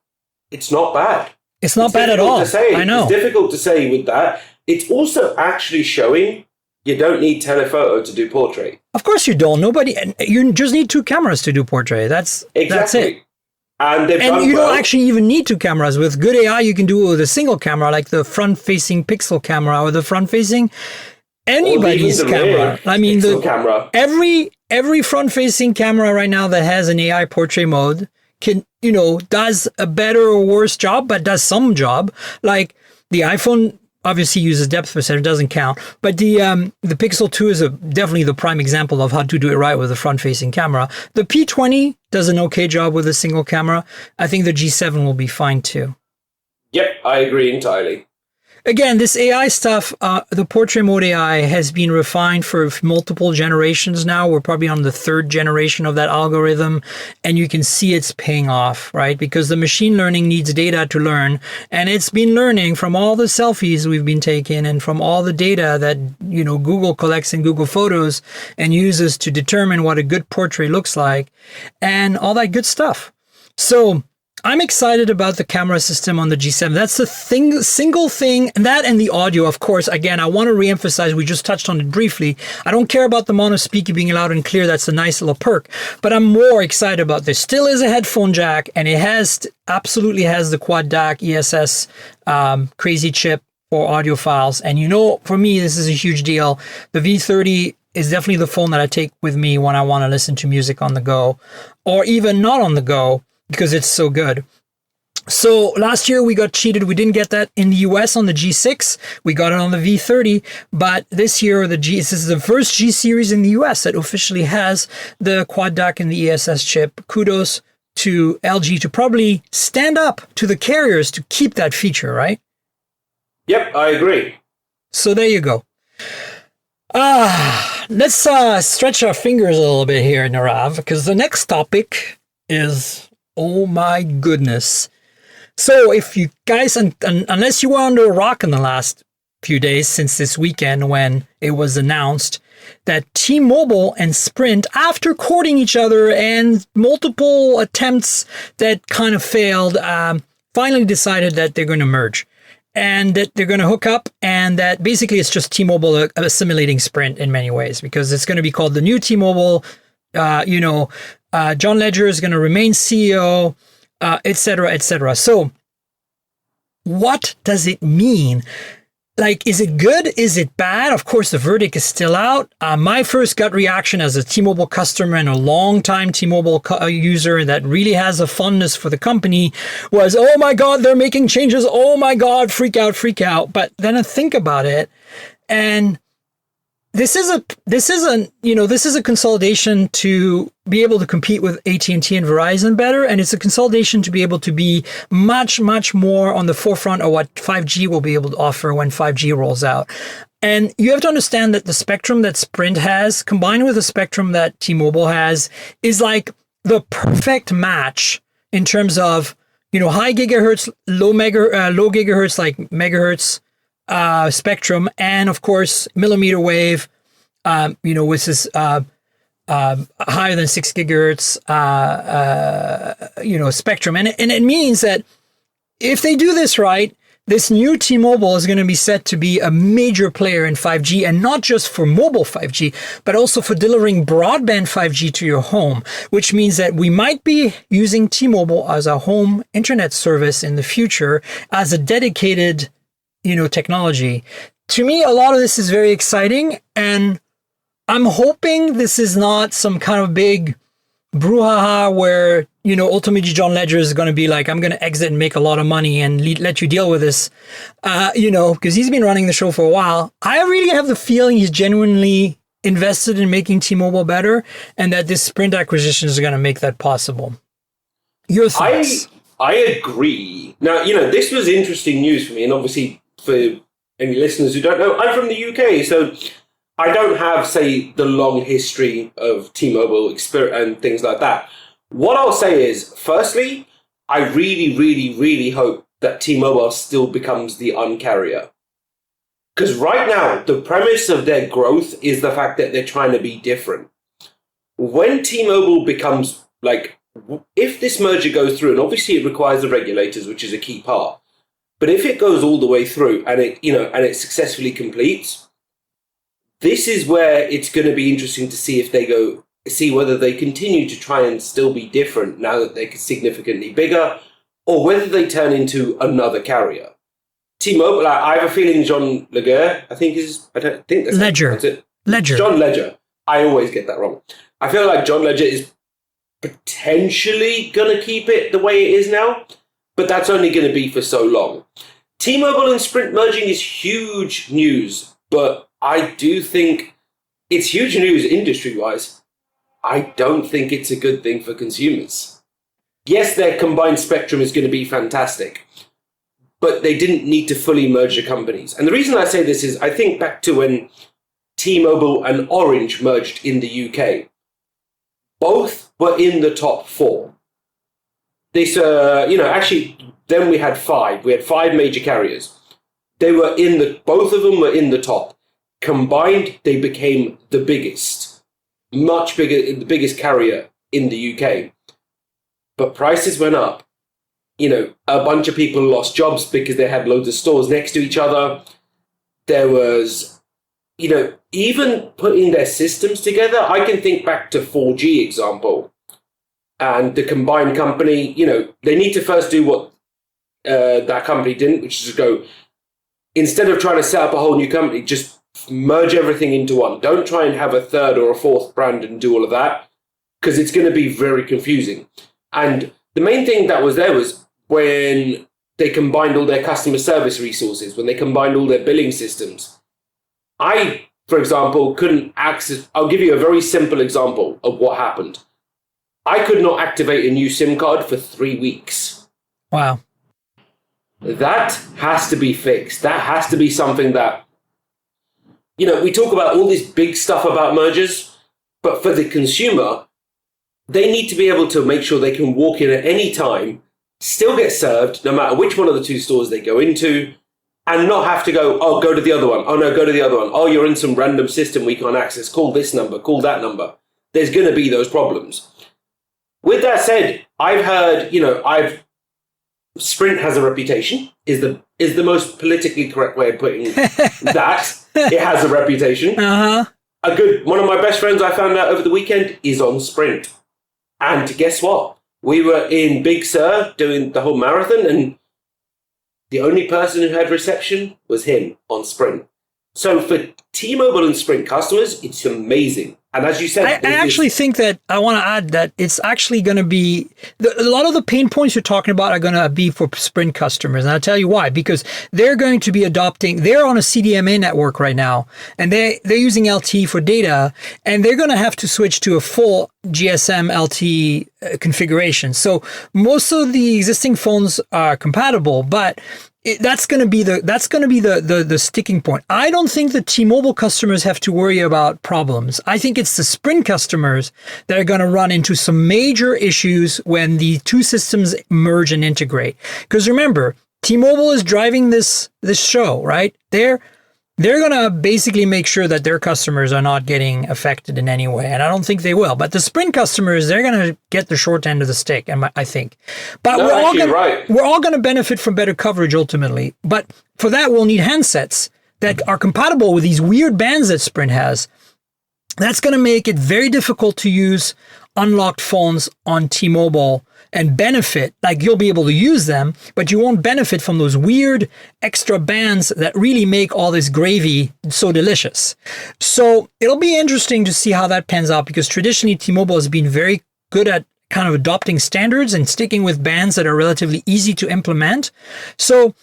it's not bad. It's not bad at all. I know. It's difficult to say with that. It's also actually showing you don't need telephoto to do portrait. Of course you don't. You just need two cameras to do portrait. That's it. And you don't actually even need two cameras. With good AI, you can do it with a single camera, like the front-facing pixel camera, or the front-facing anybody's camera. I mean, camera. Every front-facing camera right now that has an AI portrait mode can, does a better or worse job, but does some job. Like the iPhone obviously uses depth perception, doesn't count. But the Pixel 2 is definitely the prime example of how to do it right with a front-facing camera. The P20 does an okay job with a single camera. I think the G7 will be fine too. Yep, I agree entirely. Again, this AI stuff, the portrait mode AI has been refined for multiple generations now. We're probably on the third generation of that algorithm, and you can see it's paying off, right? Because the machine learning needs data to learn, and it's been learning from all the selfies we've been taking and from all the data that, Google collects in Google Photos and uses to determine what a good portrait looks like and all that good stuff. So I'm excited about the camera system on the G7. That's the single thing, and that and the audio, of course. Again, I want to reemphasize, we just touched on it briefly. I don't care about the mono speaker being loud and clear. That's a nice little perk. But I'm more excited about this. Still is a headphone jack, and it absolutely has the quad DAC ESS crazy chip for audio files. And for me, this is a huge deal. The V30 is definitely the phone that I take with me when I want to listen to music on the go, or even not on the go, because it's so good. So last year we got cheated. We didn't get that in the US on the G6. We got it on the V30. But this year, this is the first G series in the US that officially has the quad DAC and the ESS chip. Kudos to LG to probably stand up to the carriers to keep that feature, right? Yep, I agree. So there you go. Let's stretch our fingers a little bit here, Nirav, because the next topic is... oh my goodness. So if you guys, unless you were under a rock in the last few days since this weekend when it was announced that T-Mobile and Sprint, after courting each other and multiple attempts that kind of failed, finally decided that they're going to merge and that they're going to hook up, and that basically it's just T-Mobile assimilating Sprint in many ways, because it's going to be called the new T-Mobile. John Ledger is going to remain CEO, et cetera, et cetera. So what does it mean? like, is it good? Is it bad? Of course, the verdict is still out. My first gut reaction as a T-Mobile customer and a long-time T-Mobile user that really has a fondness for the company was, oh my God, they're making changes. Oh my God, freak out, freak out. But then I think about it, and this is a consolidation to be able to compete with AT&T and Verizon better, and it's a consolidation to be able to be much, much more on the forefront of what 5G will be able to offer when 5G rolls out. And you have to understand that the spectrum that Sprint has, combined with the spectrum that T-Mobile has, is like the perfect match in terms of, high gigahertz, low gigahertz, like megahertz spectrum, and of course millimeter wave, which is higher than 6 gigahertz, spectrum, and it means that if they do this right, this new T-Mobile is going to be set to be a major player in 5G, and not just for mobile 5G, but also for delivering broadband 5G to your home, which means that we might be using T-Mobile as a home internet service in the future as a dedicated technology. To me, a lot of this is very exciting, and I'm hoping this is not some kind of big brouhaha where, ultimately John Ledger is going to be like, I'm going to exit and make a lot of money and let you deal with this, because he's been running the show for a while. I really have the feeling he's genuinely invested in making T-Mobile better, and that this Sprint acquisition is going to make that possible. Your thoughts? I agree. Now, this was interesting news for me, and obviously for any listeners who don't know, I'm from the UK, so I don't have, say, the long history of T-Mobile experience and things like that. What I'll say is, firstly, I really, really, really hope that T-Mobile still becomes the Un-carrier. Because right now, the premise of their growth is the fact that they're trying to be different. When T-Mobile becomes, if this merger goes through, and obviously it requires the regulators, which is a key part, but if it goes all the way through and it successfully completes, this is where it's going to be interesting to see whether they continue to try and still be different now that they're significantly bigger, or whether they turn into another carrier. T-Mobile, I have a feeling John Legere, I don't think that's Ledger. it. Ledger. John Ledger. I always get that wrong. I feel like John Ledger is potentially going to keep it the way it is now, but that's only going to be for so long. T-Mobile and Sprint merging is huge news, but I do think it's huge news industry-wise. I don't think it's a good thing for consumers. Yes, their combined spectrum is going to be fantastic, but they didn't need to fully merge the companies. And the reason I say this is I think back to when T-Mobile and Orange merged in the UK. Both were in the top 4. This, actually, then we had 5. We had 5 major carriers. Both of them were in the top. Combined, they became the biggest, much bigger, the biggest carrier in the UK. But prices went up. A bunch of people lost jobs because they had loads of stores next to each other. There was, even putting their systems together. I can think back to 4G example. And the combined company, they need to first do what that company didn't, which is just go, instead of trying to set up a whole new company, just merge everything into one. Don't try and have a third or a fourth brand and do all of that, because it's going to be very confusing. And the main thing that was there was when they combined all their customer service resources, when they combined all their billing systems. I, for example, couldn't access. I'll give you a very simple example of what happened. I could not activate a new SIM card for 3 weeks. Wow. That has to be fixed. That has to be something that, we talk about all this big stuff about mergers, but for the consumer, they need to be able to make sure they can walk in at any time, still get served, no matter which one of the 2 stores they go into, and not have to go to the other one. Oh, no, go to the other one. Oh, you're in some random system we can't access. Call this number, call that number. There's going to be those problems. With that said, I've heard, Sprint has a reputation, is the most politically correct way of putting that. It has a reputation. Uh-huh. One of my best friends I found out over the weekend is on Sprint. And guess what? We were in Big Sur doing the whole marathon, and The only person who had reception was him on Sprint. So for T-Mobile and Sprint customers, it's amazing. And as you said, I actually think that I want to add that it's actually going to be a lot of the pain points you're talking about are going to be for Sprint customers. And I'll tell you why, because they're going to be they're on a CDMA network right now, and they're using LTE for data, and they're going to have to switch to a full GSM LTE configuration. So most of the existing phones are compatible, but that's going to be the sticking point. I don't think the T-Mobile customers have to worry about problems. I think it's the Sprint customers that are going to run into some major issues when the two systems merge and integrate. Because remember, T-Mobile is driving this show, right? They're going to basically make sure that their customers are not getting affected in any way. And I don't think they will. But the Sprint customers, they're going to get the short end of the stick, I think. But no, we're all going to benefit from better coverage ultimately. But for that, we'll need handsets that are compatible with these weird bands that Sprint has. That's going to make it very difficult to use unlocked phones on T-Mobile and benefit. Like, you'll be able to use them, but you won't benefit from those weird extra bands that really make all this gravy so delicious. So it'll be interesting to see how that pans out, because traditionally T-Mobile has been very good at kind of adopting standards and sticking with bands that are relatively easy to implement. So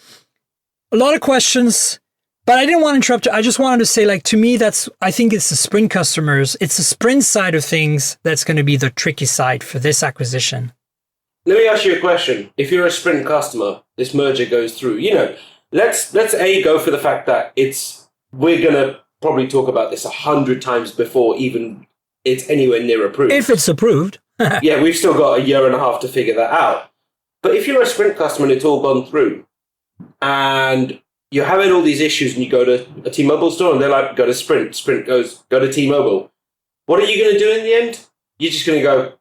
a lot of questions, but I didn't want to interrupt you. I just wanted to say, like, to me, I think it's the Sprint customers. It's the Sprint side of things that's going to be the tricky side for this acquisition. Let me ask you a question. If you're a Sprint customer, this merger goes through. Let's go for the fact that we're going to probably talk about this 100 times before even it's anywhere near approved. If it's approved. Yeah, we've still got a year and a half to figure that out. But if you're a Sprint customer and it's all gone through, and you're having all these issues, and you go to a T-Mobile store and they're like, go to Sprint. Sprint goes, go to T-Mobile. What are you going to do in the end? You're just going to go,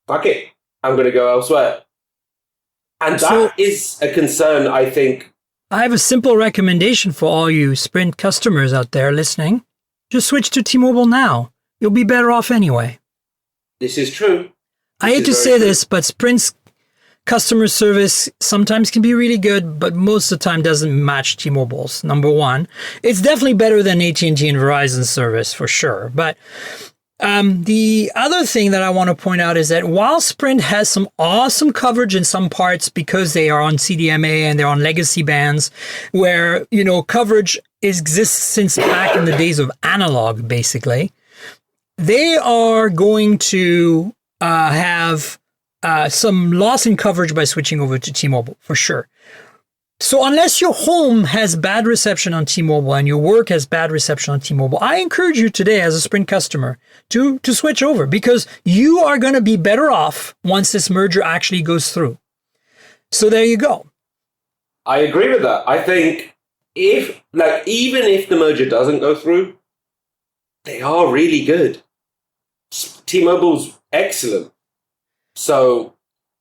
fuck it, I'm going to go elsewhere. And that is a concern, I think. I have a simple recommendation for all you Sprint customers out there listening. Just switch to T-Mobile now. You'll be better off anyway. This is true. I hate to say this, but Sprint's customer service sometimes can be really good, but most of the time doesn't match T-Mobile's, number one. It's definitely better than AT&T and Verizon service, for sure. But the other thing that I want to point out is that while Sprint has some awesome coverage in some parts because they are on CDMA and they're on legacy bands where, coverage exists since back in the days of analog, basically, they are going to have some loss in coverage by switching over to T-Mobile, for sure. So unless your home has bad reception on T-Mobile and your work has bad reception on T-Mobile, I encourage you today as a Sprint customer to switch over, because you are going to be better off once this merger actually goes through. So there you go. I agree with that. I think even if the merger doesn't go through, they are really good. T-Mobile's excellent. So,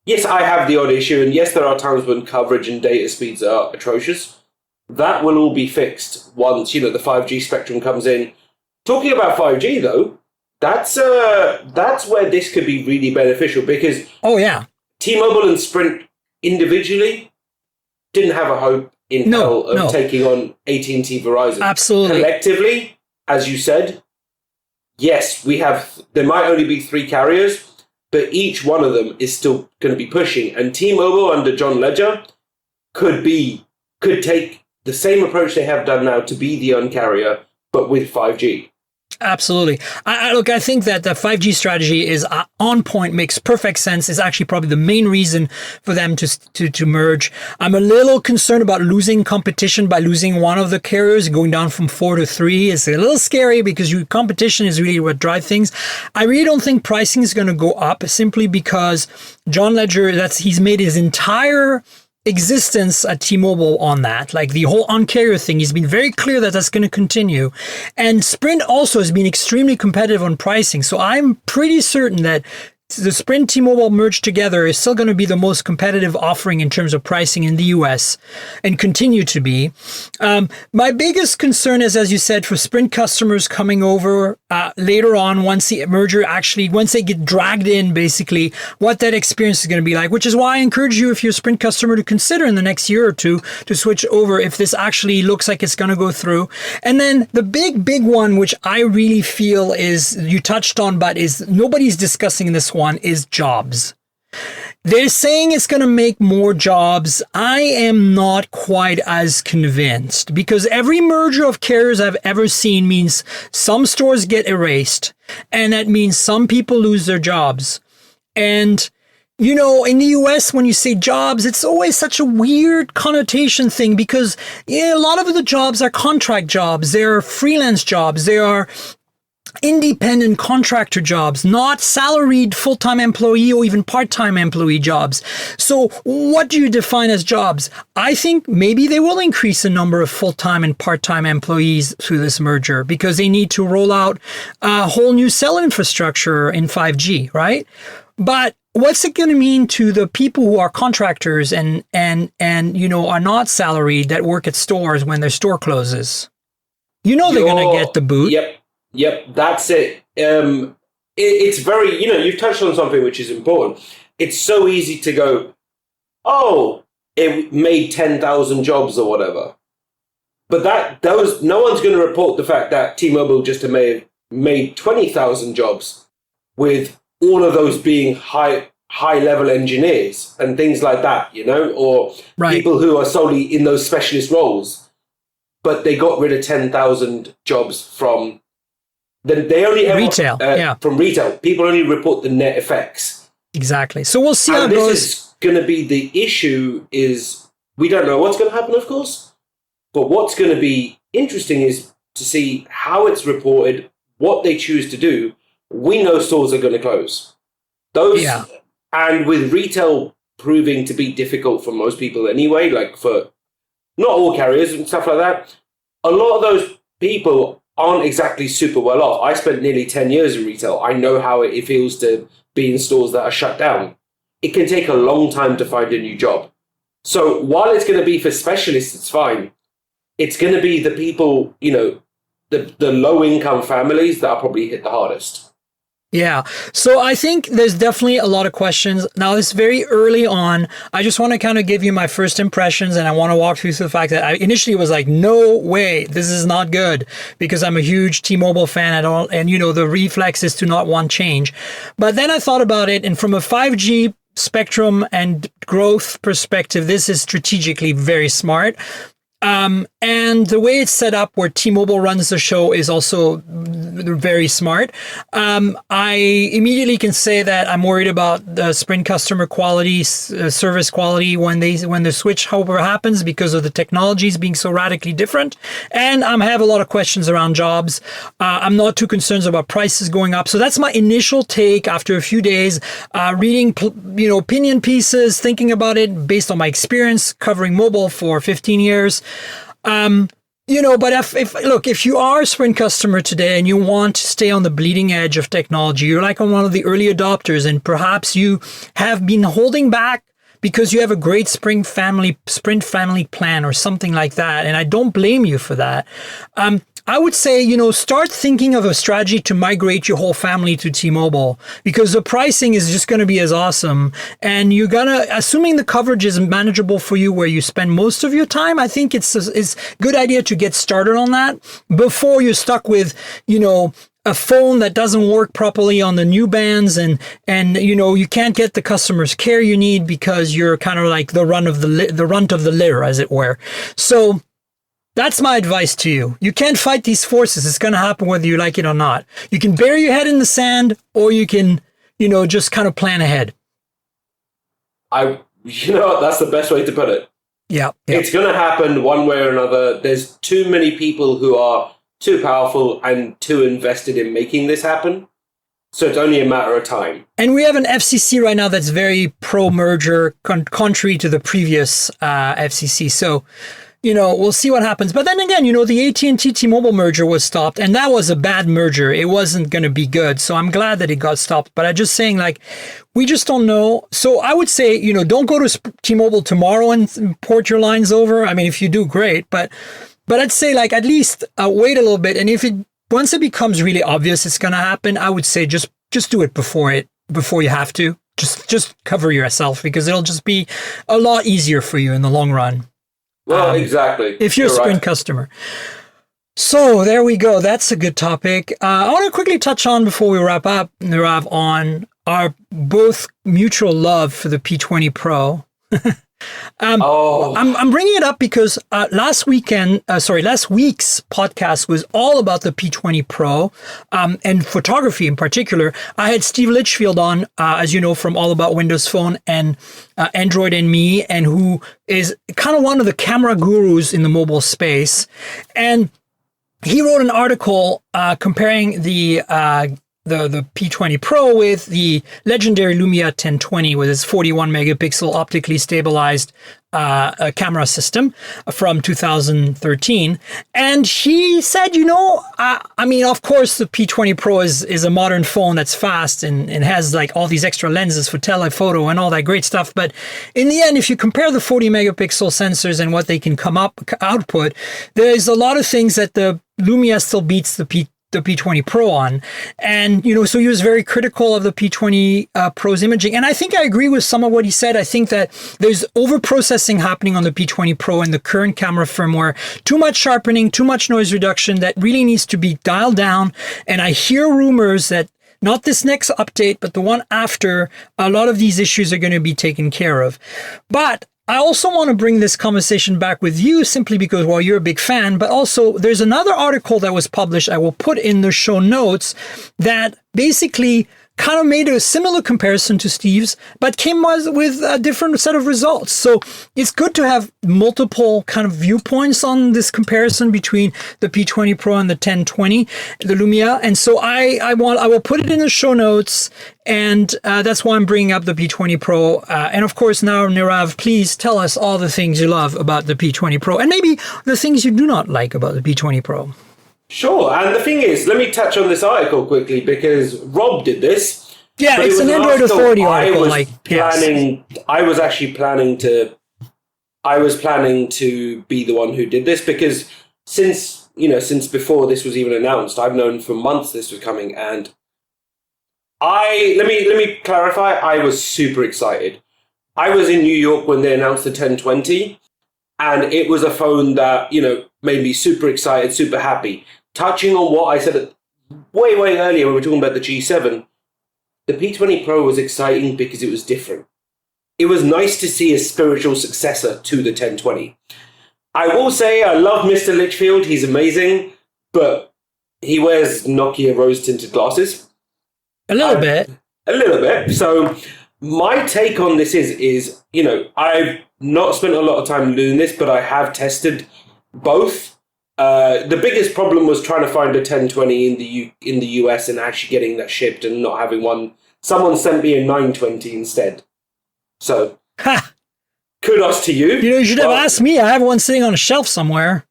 yes, I have the odd issue, and yes, there are times when coverage and data speeds are atrocious. That will all be fixed once, the 5G spectrum comes in. Talking about 5G, though, that's where this could be really beneficial, because T-Mobile and Sprint individually didn't have a hope in hell of taking on AT&T Verizon. Absolutely. Collectively, as you said, yes, there might only be 3 carriers, but each one of them is still going to be pushing. And T-Mobile under John Ledger could take the same approach they have done now to be the Un-carrier, but with 5G. Absolutely. I think that the 5G strategy is on point, makes perfect sense. Is actually probably the main reason for them to merge. I'm a little concerned about losing competition by losing one of the carriers, going down from 4 to 3. It's a little scary because competition is really what drives things. I really don't think pricing is going to go up simply because John Ledger, he's made his entire existence at T-Mobile on that, like the whole on-carrier thing. He's been very clear that that's going to continue. And Sprint also has been extremely competitive on pricing. So I'm pretty certain that the Sprint T-Mobile merged together is still going to be the most competitive offering in terms of pricing in the US and continue to be. My biggest concern is, as you said, for Sprint customers coming over later on, once the merger once they get dragged in, basically, what that experience is going to be like, which is why I encourage you, if you're a Sprint customer, to consider in the next year or two to switch over if this actually looks like it's going to go through. And then the big one, which I really feel is, you touched on, but is nobody's discussing this one, is jobs. They're saying it's going to make more jobs. I am not quite as convinced, because every merger of carriers I've ever seen means some stores get erased, and that means some people lose their jobs. And you know, in the US, when you say jobs, it's always such a weird connotation thing, because a lot of the jobs are contract jobs. They're freelance jobs. They are independent contractor jobs, not salaried full-time employee or even part-time employee jobs. So what do you define as jobs? I think maybe they will increase the number of full-time and part-time employees through this merger, because they need to roll out a whole new cell infrastructure in 5G, right? But what's it going to mean to the people who are contractors and you know, are not salaried, that work at stores when their store closes? You know, they're going to get the boot. Yep, that's it. It's very, you know, you've touched on something which is important. It's so easy to go, oh, it made 10,000 jobs or whatever. But no one's going to report the fact that T-Mobile just may have made 20,000 jobs, with all of those being high-level engineers and things like that, you know, or people who are solely in those specialist roles. But they got rid of 10,000 jobs from... They only have retail, from retail. People only report the net effects. Exactly. So we'll see how it goes. This is going to be the issue. Is we don't know what's going to happen, of course, but what's going to be interesting is to see how it's reported, what they choose to do. We know stores are going to close. And with retail proving to be difficult for most people anyway, like for not all carriers and stuff like that, a lot of those people aren't exactly super well off. I spent nearly 10 years in retail. I know how it feels to be in stores that are shut down. It can take a long time to find a new job. So while it's going to be for specialists, it's fine. It's going to be the people, you know, the low-income families that are probably hit the hardest. Yeah. So I think there's definitely a lot of questions. Now, it's very early on. I just want to kind of give you my first impressions, and I want to walk through the fact that I initially was like, no way, this is not good, because I'm a huge T-Mobile fan at all. And, you know, the reflex is to not want change. But then I thought about it, and from a 5G spectrum and growth perspective, this is strategically very smart. And the way it's set up, where T-Mobile runs the show, is also very smart. I immediately can say that I'm worried about the Sprint customer quality, service quality when the switch, however, happens, because of the technologies being so radically different. And I have a lot of questions around jobs. I'm not too concerned about prices going up. So that's my initial take after a few days, reading, opinion pieces, thinking about it based on my experience covering mobile for 15 years. But if you are a Sprint customer today and you want to stay on the bleeding edge of technology, you're like on one of the early adopters, and perhaps you have been holding back because you have a great Sprint family plan or something like that. And I don't blame you for that. I would say, start thinking of a strategy to migrate your whole family to T-Mobile, because the pricing is just going to be as awesome. And you're assuming the coverage is manageable for you where you spend most of your time, I think it's a good idea to get started on that before you're stuck with, a phone that doesn't work properly on the new bands, and you can't get the customer's care you need because you're kind of like the runt of the litter, as it were. So that's my advice to you. You can't fight these forces. It's going to happen whether you like it or not. You can bury your head in the sand, or you can, just kind of plan ahead. That's the best way to put it. Yeah. It's going to happen one way or another. There's too many people who are too powerful and too invested in making this happen. So it's only a matter of time. And we have an FCC right now that's very pro-merger, contrary to the previous FCC. So we'll see what happens. But then again, the AT&T T-Mobile merger was stopped, and that was a bad merger. It wasn't going to be good. So I'm glad that it got stopped. But I'm just saying, like, we just don't know. So I would say, don't go to T-Mobile tomorrow and port your lines over. I mean, if you do, great. But I'd say, like, at least wait a little bit. And once it becomes really obvious it's going to happen, I would say just do it before you have to. Just cover yourself, because it'll just be a lot easier for you in the long run. Well, exactly. If you're a Sprint customer. So there we go. That's a good topic. I want to quickly touch on, before we wrap up, Nirav, on our both mutual love for the P20 Pro. I'm bringing it up because last week's podcast was all about the P20 Pro and photography in particular. I had Steve Litchfield on, as you know, from All About Windows Phone and Android and Me, and who is kind of one of the camera gurus in the mobile space. And he wrote an article comparing the P20 Pro with the legendary Lumia 1020 with its 41 megapixel optically stabilized camera system from 2013. And he said, I mean, of course, the P20 Pro is a modern phone that's fast and has like all these extra lenses for telephoto and all that great stuff. But in the end, if you compare the 40 megapixel sensors and what they can output, there's a lot of things that the Lumia still beats the P20 Pro on. And, so he was very critical of the P20 Pro's imaging. And I think I agree with some of what he said. I think that there's over-processing happening on the P20 Pro and the current camera firmware. Too much sharpening, too much noise reduction that really needs to be dialed down. And I hear rumors that not this next update, but the one after, a lot of these issues are going to be taken care of. But I also want to bring this conversation back with you simply because, well, you're a big fan, but also there's another article that was published, I will put in the show notes, that basically kind of made a similar comparison to Steve's, but came with a different set of results. So it's good to have multiple kind of viewpoints on this comparison between the P20 Pro and the 1020, the Lumia. And so I will put it in the show notes, and that's why I'm bringing up the P20 Pro. And of course, now, Nirav, please tell us all the things you love about the P20 Pro, and maybe the things you do not like about the P20 Pro. Sure, and the thing is, let me touch on this article quickly because Rob did this. Yeah, it's an Android Authority article. I was planning to be the one who did this because since before this was even announced, I've known for months this was coming, and let me clarify, I was super excited. I was in New York when they announced the 1020, and it was a phone that, made me super excited, super happy. Touching on what I said way earlier when we were talking about the G7, the P20 Pro was exciting because it was different. It was nice to see a spiritual successor to the 1020. I will say I love Mr. Litchfield. He's amazing, but he wears Nokia rose-tinted glasses. A little bit. So my take on this is, I've not spent a lot of time doing this, but I have tested both. The biggest problem was trying to find a 1020 in the US and actually getting that shipped and not having one. Someone sent me a 920 instead. So, kudos to you. You should have asked me. I have one sitting on a shelf somewhere.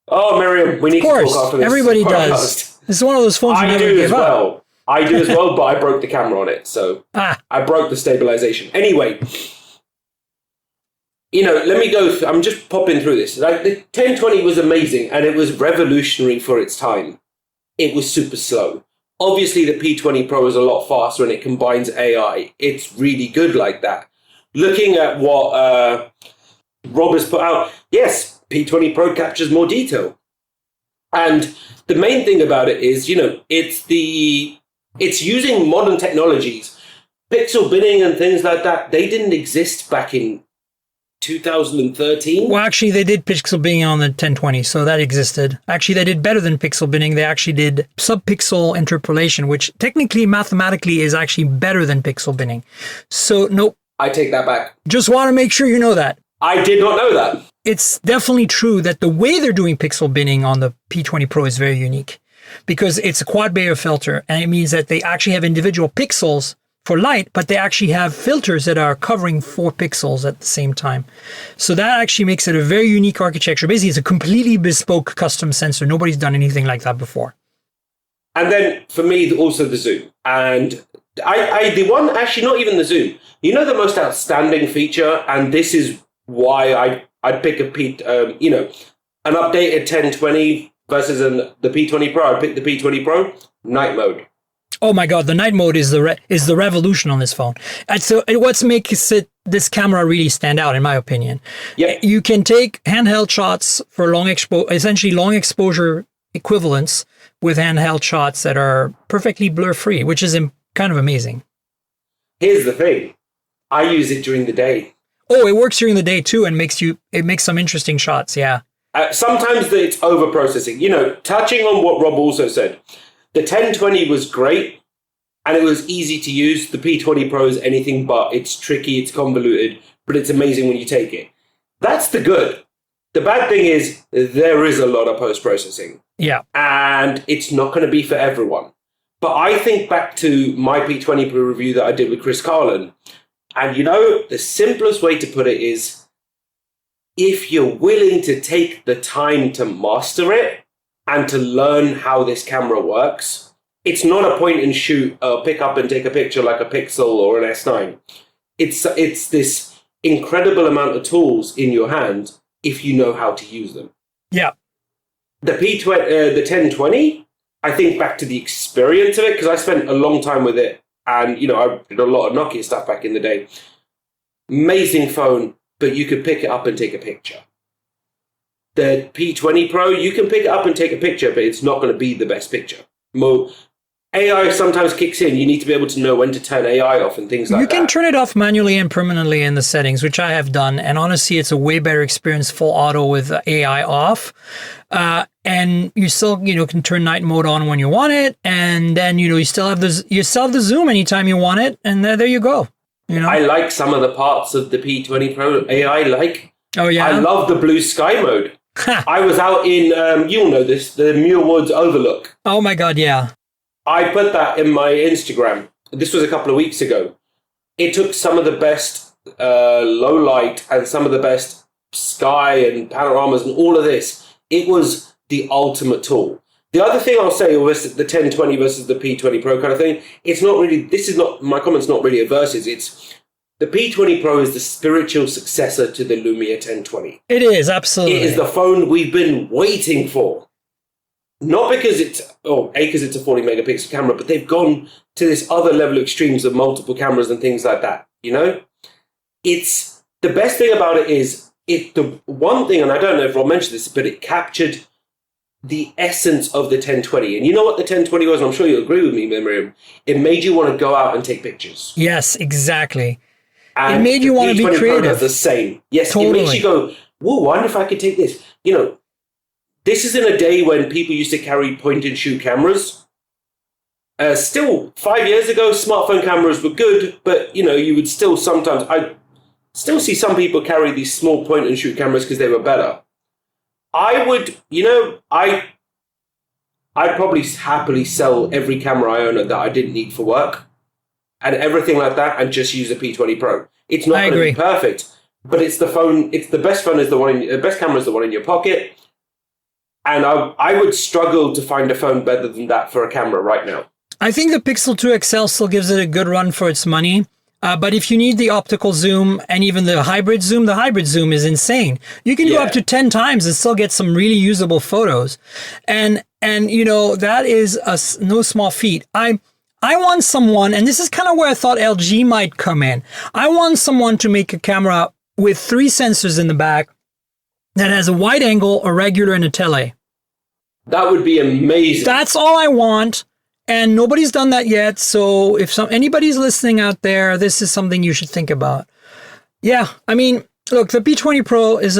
Oh, Miriam, we need to talk after this. Everybody does. This is one of those phones you never give up. I do as well, but I broke the camera on it, so I broke the stabilization. Anyway, let me go. I'm just popping through this. Like, the 1020 was amazing, and it was revolutionary for its time. It was super slow. Obviously, the P20 Pro is a lot faster, and it combines AI. It's really good like that. Looking at what Rob has put out, yes, P20 Pro captures more detail. And the main thing about it is, it's using modern technologies. Pixel binning and things like that, they didn't exist back in 2013. Well, actually, they did pixel binning on the 1020, so that existed. Actually, they did better than pixel binning. They actually did sub-pixel interpolation, which technically, mathematically, is actually better than pixel binning. So, nope. I take that back. Just want to make sure you know that. I did not know that. It's definitely true that the way they're doing pixel binning on the P20 Pro is very unique because it's a quad Bayer filter, and it means that they actually have individual pixels for light, but they actually have filters that are covering 4 pixels at the same time. So that actually makes it a very unique architecture. Basically, it's a completely bespoke custom sensor. Nobody's done anything like that before. And then for me, also the zoom. And the one, actually not even the zoom. You know, the most outstanding feature, and this is why I'd pick an updated 1020 versus the P20 Pro. I'd pick the P20 Pro, night mode. Oh my God, the night mode is the revolution on this phone. And so what makes this camera really stand out, in my opinion. Yeah. You can take handheld shots for essentially long exposure equivalents with handheld shots that are perfectly blur free, which is kind of amazing. Here's the thing. I use it during the day. Oh, it works during the day too, and it makes some interesting shots. Yeah. Sometimes it's over processing. You know, touching on what Rob also said, the 1020 was great and it was easy to use. The P20 Pro is anything but. It's tricky, it's convoluted, but it's amazing when you take it. That's the good. The bad thing is there is a lot of post-processing. Yeah. And it's not going to be for everyone. But I think back to my P20 Pro review that I did with Chris Carlin. And you know, the simplest way to put it is, if you're willing to take the time to master it and to learn how this camera works, it's not a point and shoot, pick up and take a picture like a Pixel or an S9. It's this incredible amount of tools in your hand if you know how to use them. Yeah. The the 1020, I think back to the experience of it, because I spent a long time with it, and you know, I did a lot of Nokia stuff back in the day. Amazing phone, but you could pick it up and take a picture. The P20 Pro, you can pick it up and take a picture, but it's not going to be the best picture. AI sometimes kicks in. You need to be able to know when to turn AI off and things like that. You can turn it off manually and permanently in the settings, which I have done. And honestly, it's a way better experience full auto with AI off. And you still, can turn night mode on when you want it. And then, you still have the zoom anytime you want it. And there you go. I like some of the parts of the P20 Pro AI. Oh, yeah. I love the blue sky mode. I was out in, you'll know this, the Muir Woods Overlook. Oh my God, yeah. I put that in my Instagram. This was a couple of weeks ago. It took some of the best low light and some of the best sky and panoramas and all of this. It was the ultimate tool. The other thing I'll say was the 1020 versus the P20 Pro kind of thing. My comment's not really a versus. It's the P20 Pro is the spiritual successor to the Lumia 1020. It is, absolutely. It is the phone we've been waiting for. Not because because it's a 40 megapixel camera, but they've gone to this other level of extremes of multiple cameras and things like that. It's the best thing about it is the one thing, and I don't know if Rob mentioned this, but it captured the essence of the 1020. And you know what the 1020 was? I'm sure you'll agree with me, Miriam. It made you want to go out and take pictures. Yes, exactly. And it made you want to be creative. Pro does the same. Yes, totally. It makes you go, whoa, I wonder if I could take this. This is in a day when people used to carry point-and-shoot cameras. Still, 5 years ago, smartphone cameras were good, but, you would still sometimes... I still see some people carry these small point-and-shoot cameras because they were better. I would, I'd probably happily sell every camera I own that I didn't need for work and everything like that and just use a P20 Pro. It's not going to be perfect, but it's the phone. It's the best phone is the best camera is the one in your pocket. And I would struggle to find a phone better than that for a camera right now. I think the Pixel 2 XL still gives it a good run for its money. But if you need the optical zoom and even the hybrid zoom is insane. You can go up to 10 times and still get some really usable photos. And that is no small feat. I want someone, and this is kind of where I thought LG might come in. I want someone to make a camera with 3 sensors in the back that has a wide angle, a regular, and a tele. That would be amazing. That's all I want. And nobody's done that yet. So if anybody's listening out there, this is something you should think about. Yeah. I mean, look, the P20 Pro is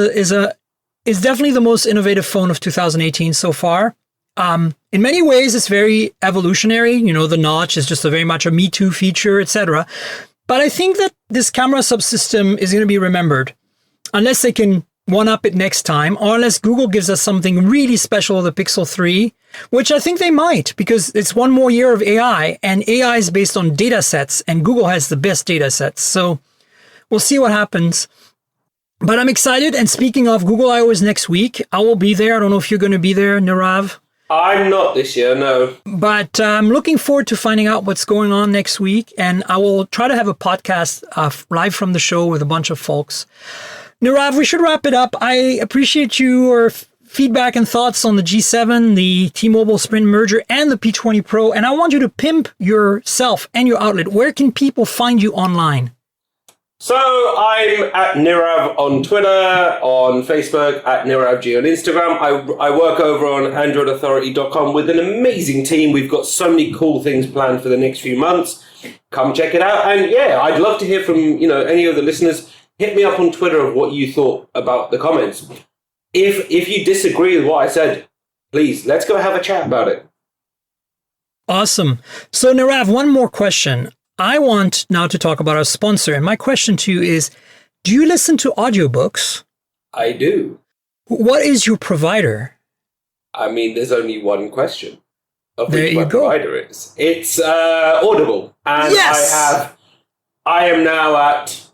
definitely the most innovative phone of 2018 so far. In many ways, it's very evolutionary. The notch is just very much a Me Too feature, etc. But I think that this camera subsystem is going to be remembered unless they can one-up it next time, or unless Google gives us something really special with the Pixel 3, which I think they might, because it's one more year of AI, and AI is based on data sets, and Google has the best data sets. So we'll see what happens. But I'm excited, and speaking of Google I/O is next week. I will be there. I don't know if you're going to be there, Nirav. I'm not this year, no. But I'm looking forward to finding out what's going on next week, and I will try to have a podcast live from the show with a bunch of folks. Nirav, we should wrap it up. I appreciate your feedback and thoughts on the G7, the T-Mobile Sprint merger, and the P20 Pro. And I want you to pimp yourself and your outlet. Where can people find you online? So I'm at Nirav on Twitter, on Facebook, at NiravG on Instagram. I work over on AndroidAuthority.com with an amazing team. We've got so many cool things planned for the next few months. Come check it out. And yeah, I'd love to hear from any of the listeners. Hit me up on Twitter of what you thought about the comments. If you disagree with what I said, please, let's go have a chat about it. Awesome. So Nirav, one more question. I want now to talk about our sponsor. And my question to you is, do you listen to audiobooks? I do. What is your provider? I mean, there's only one question of there which you my go. provider is. It's Audible. And yes! I am now at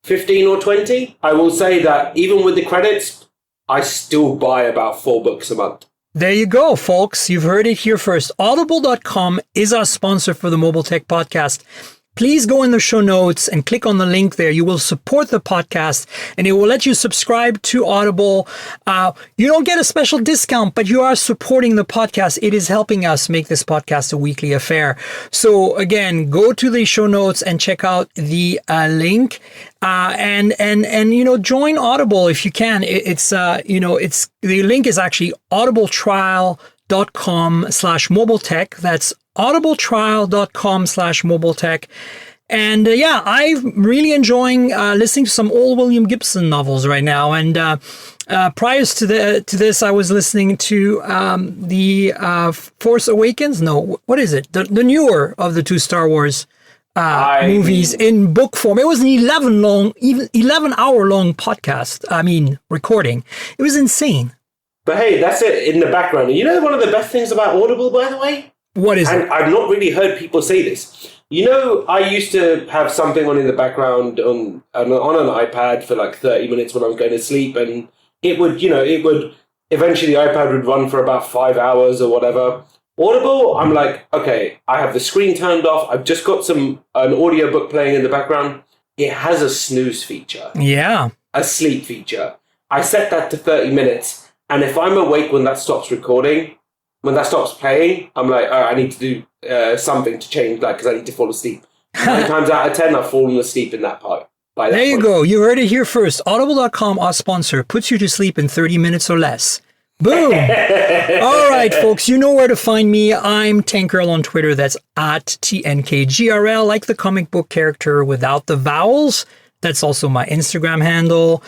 15 or 20. I will say that even with the credits, I still buy about 4 books a month. There you go, folks. You've heard it here first. Audible.com is our sponsor for the Mobile Tech Podcast. Please go in the show notes and click on the link there. You will support the podcast, and it will let you subscribe to Audible. You don't get a special discount, but you are supporting the podcast. It is helping us make this podcast a weekly affair. So again, go to the show notes and check out the link. And join Audible if you can. The link is actually audibletrial.com/mobiletech. That's audibletrial.com/mobiletech. And I'm really enjoying listening to some old William Gibson novels right now. And prior to this, I was listening to the Force Awakens. No, what is it? The newer of the 2 Star Wars movies in book form. It was an 11-hour long podcast. Recording. It was insane. But hey, that's it in the background. You know, one of the best things about Audible, by the way? What is it? I've not really heard people say this. You know, I used to have something on in the background on an iPad for like 30 minutes when I was going to sleep, and it would eventually the iPad would run for about 5 hours or whatever. Audible, I'm like, okay, I have the screen turned off. I've just got an audiobook playing in the background. It has a snooze feature. Yeah. A sleep feature. I set that to 30 minutes. And if I'm awake when that stops recording, when that stops playing, I'm like, all right, I need to do something to change that because I need to fall asleep. 9 times out of 10, I've fallen asleep in that part. There you go. You heard it here first. Audible.com, our sponsor, puts you to sleep in 30 minutes or less. Boom. All right, folks, you know where to find me. I'm Tankgirl on Twitter. That's at TNKGRL, like the comic book character without the vowels. That's also my Instagram handle.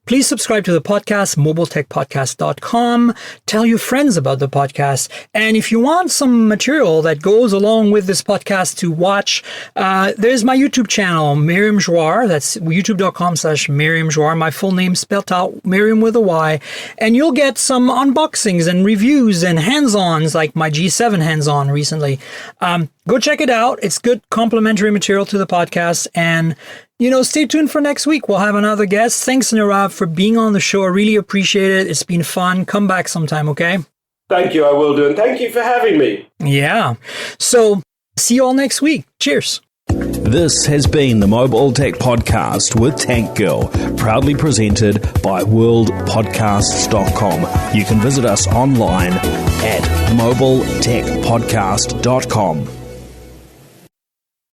Please subscribe to the podcast, mobiletechpodcast.com. Tell your friends about the podcast. And if you want some material that goes along with this podcast to watch, there's my YouTube channel, Miriam Jouar. That's youtube.com/Miriam Jouar. My full name spelled out, Miriam with a Y. And you'll get some unboxings and reviews and hands-ons, like my G7 hands-on recently. Go check it out. It's good complimentary material to the podcast. And stay tuned for next week. We'll have another guest. Thanks, Nirav, for being on the show. I really appreciate it. It's been fun. Come back sometime, okay? Thank you, I will do. And thank you for having me. Yeah. So, see you all next week. Cheers. This has been the Mobile Tech Podcast with Tank Girl, proudly presented by worldpodcasts.com. You can visit us online at mobiletechpodcast.com.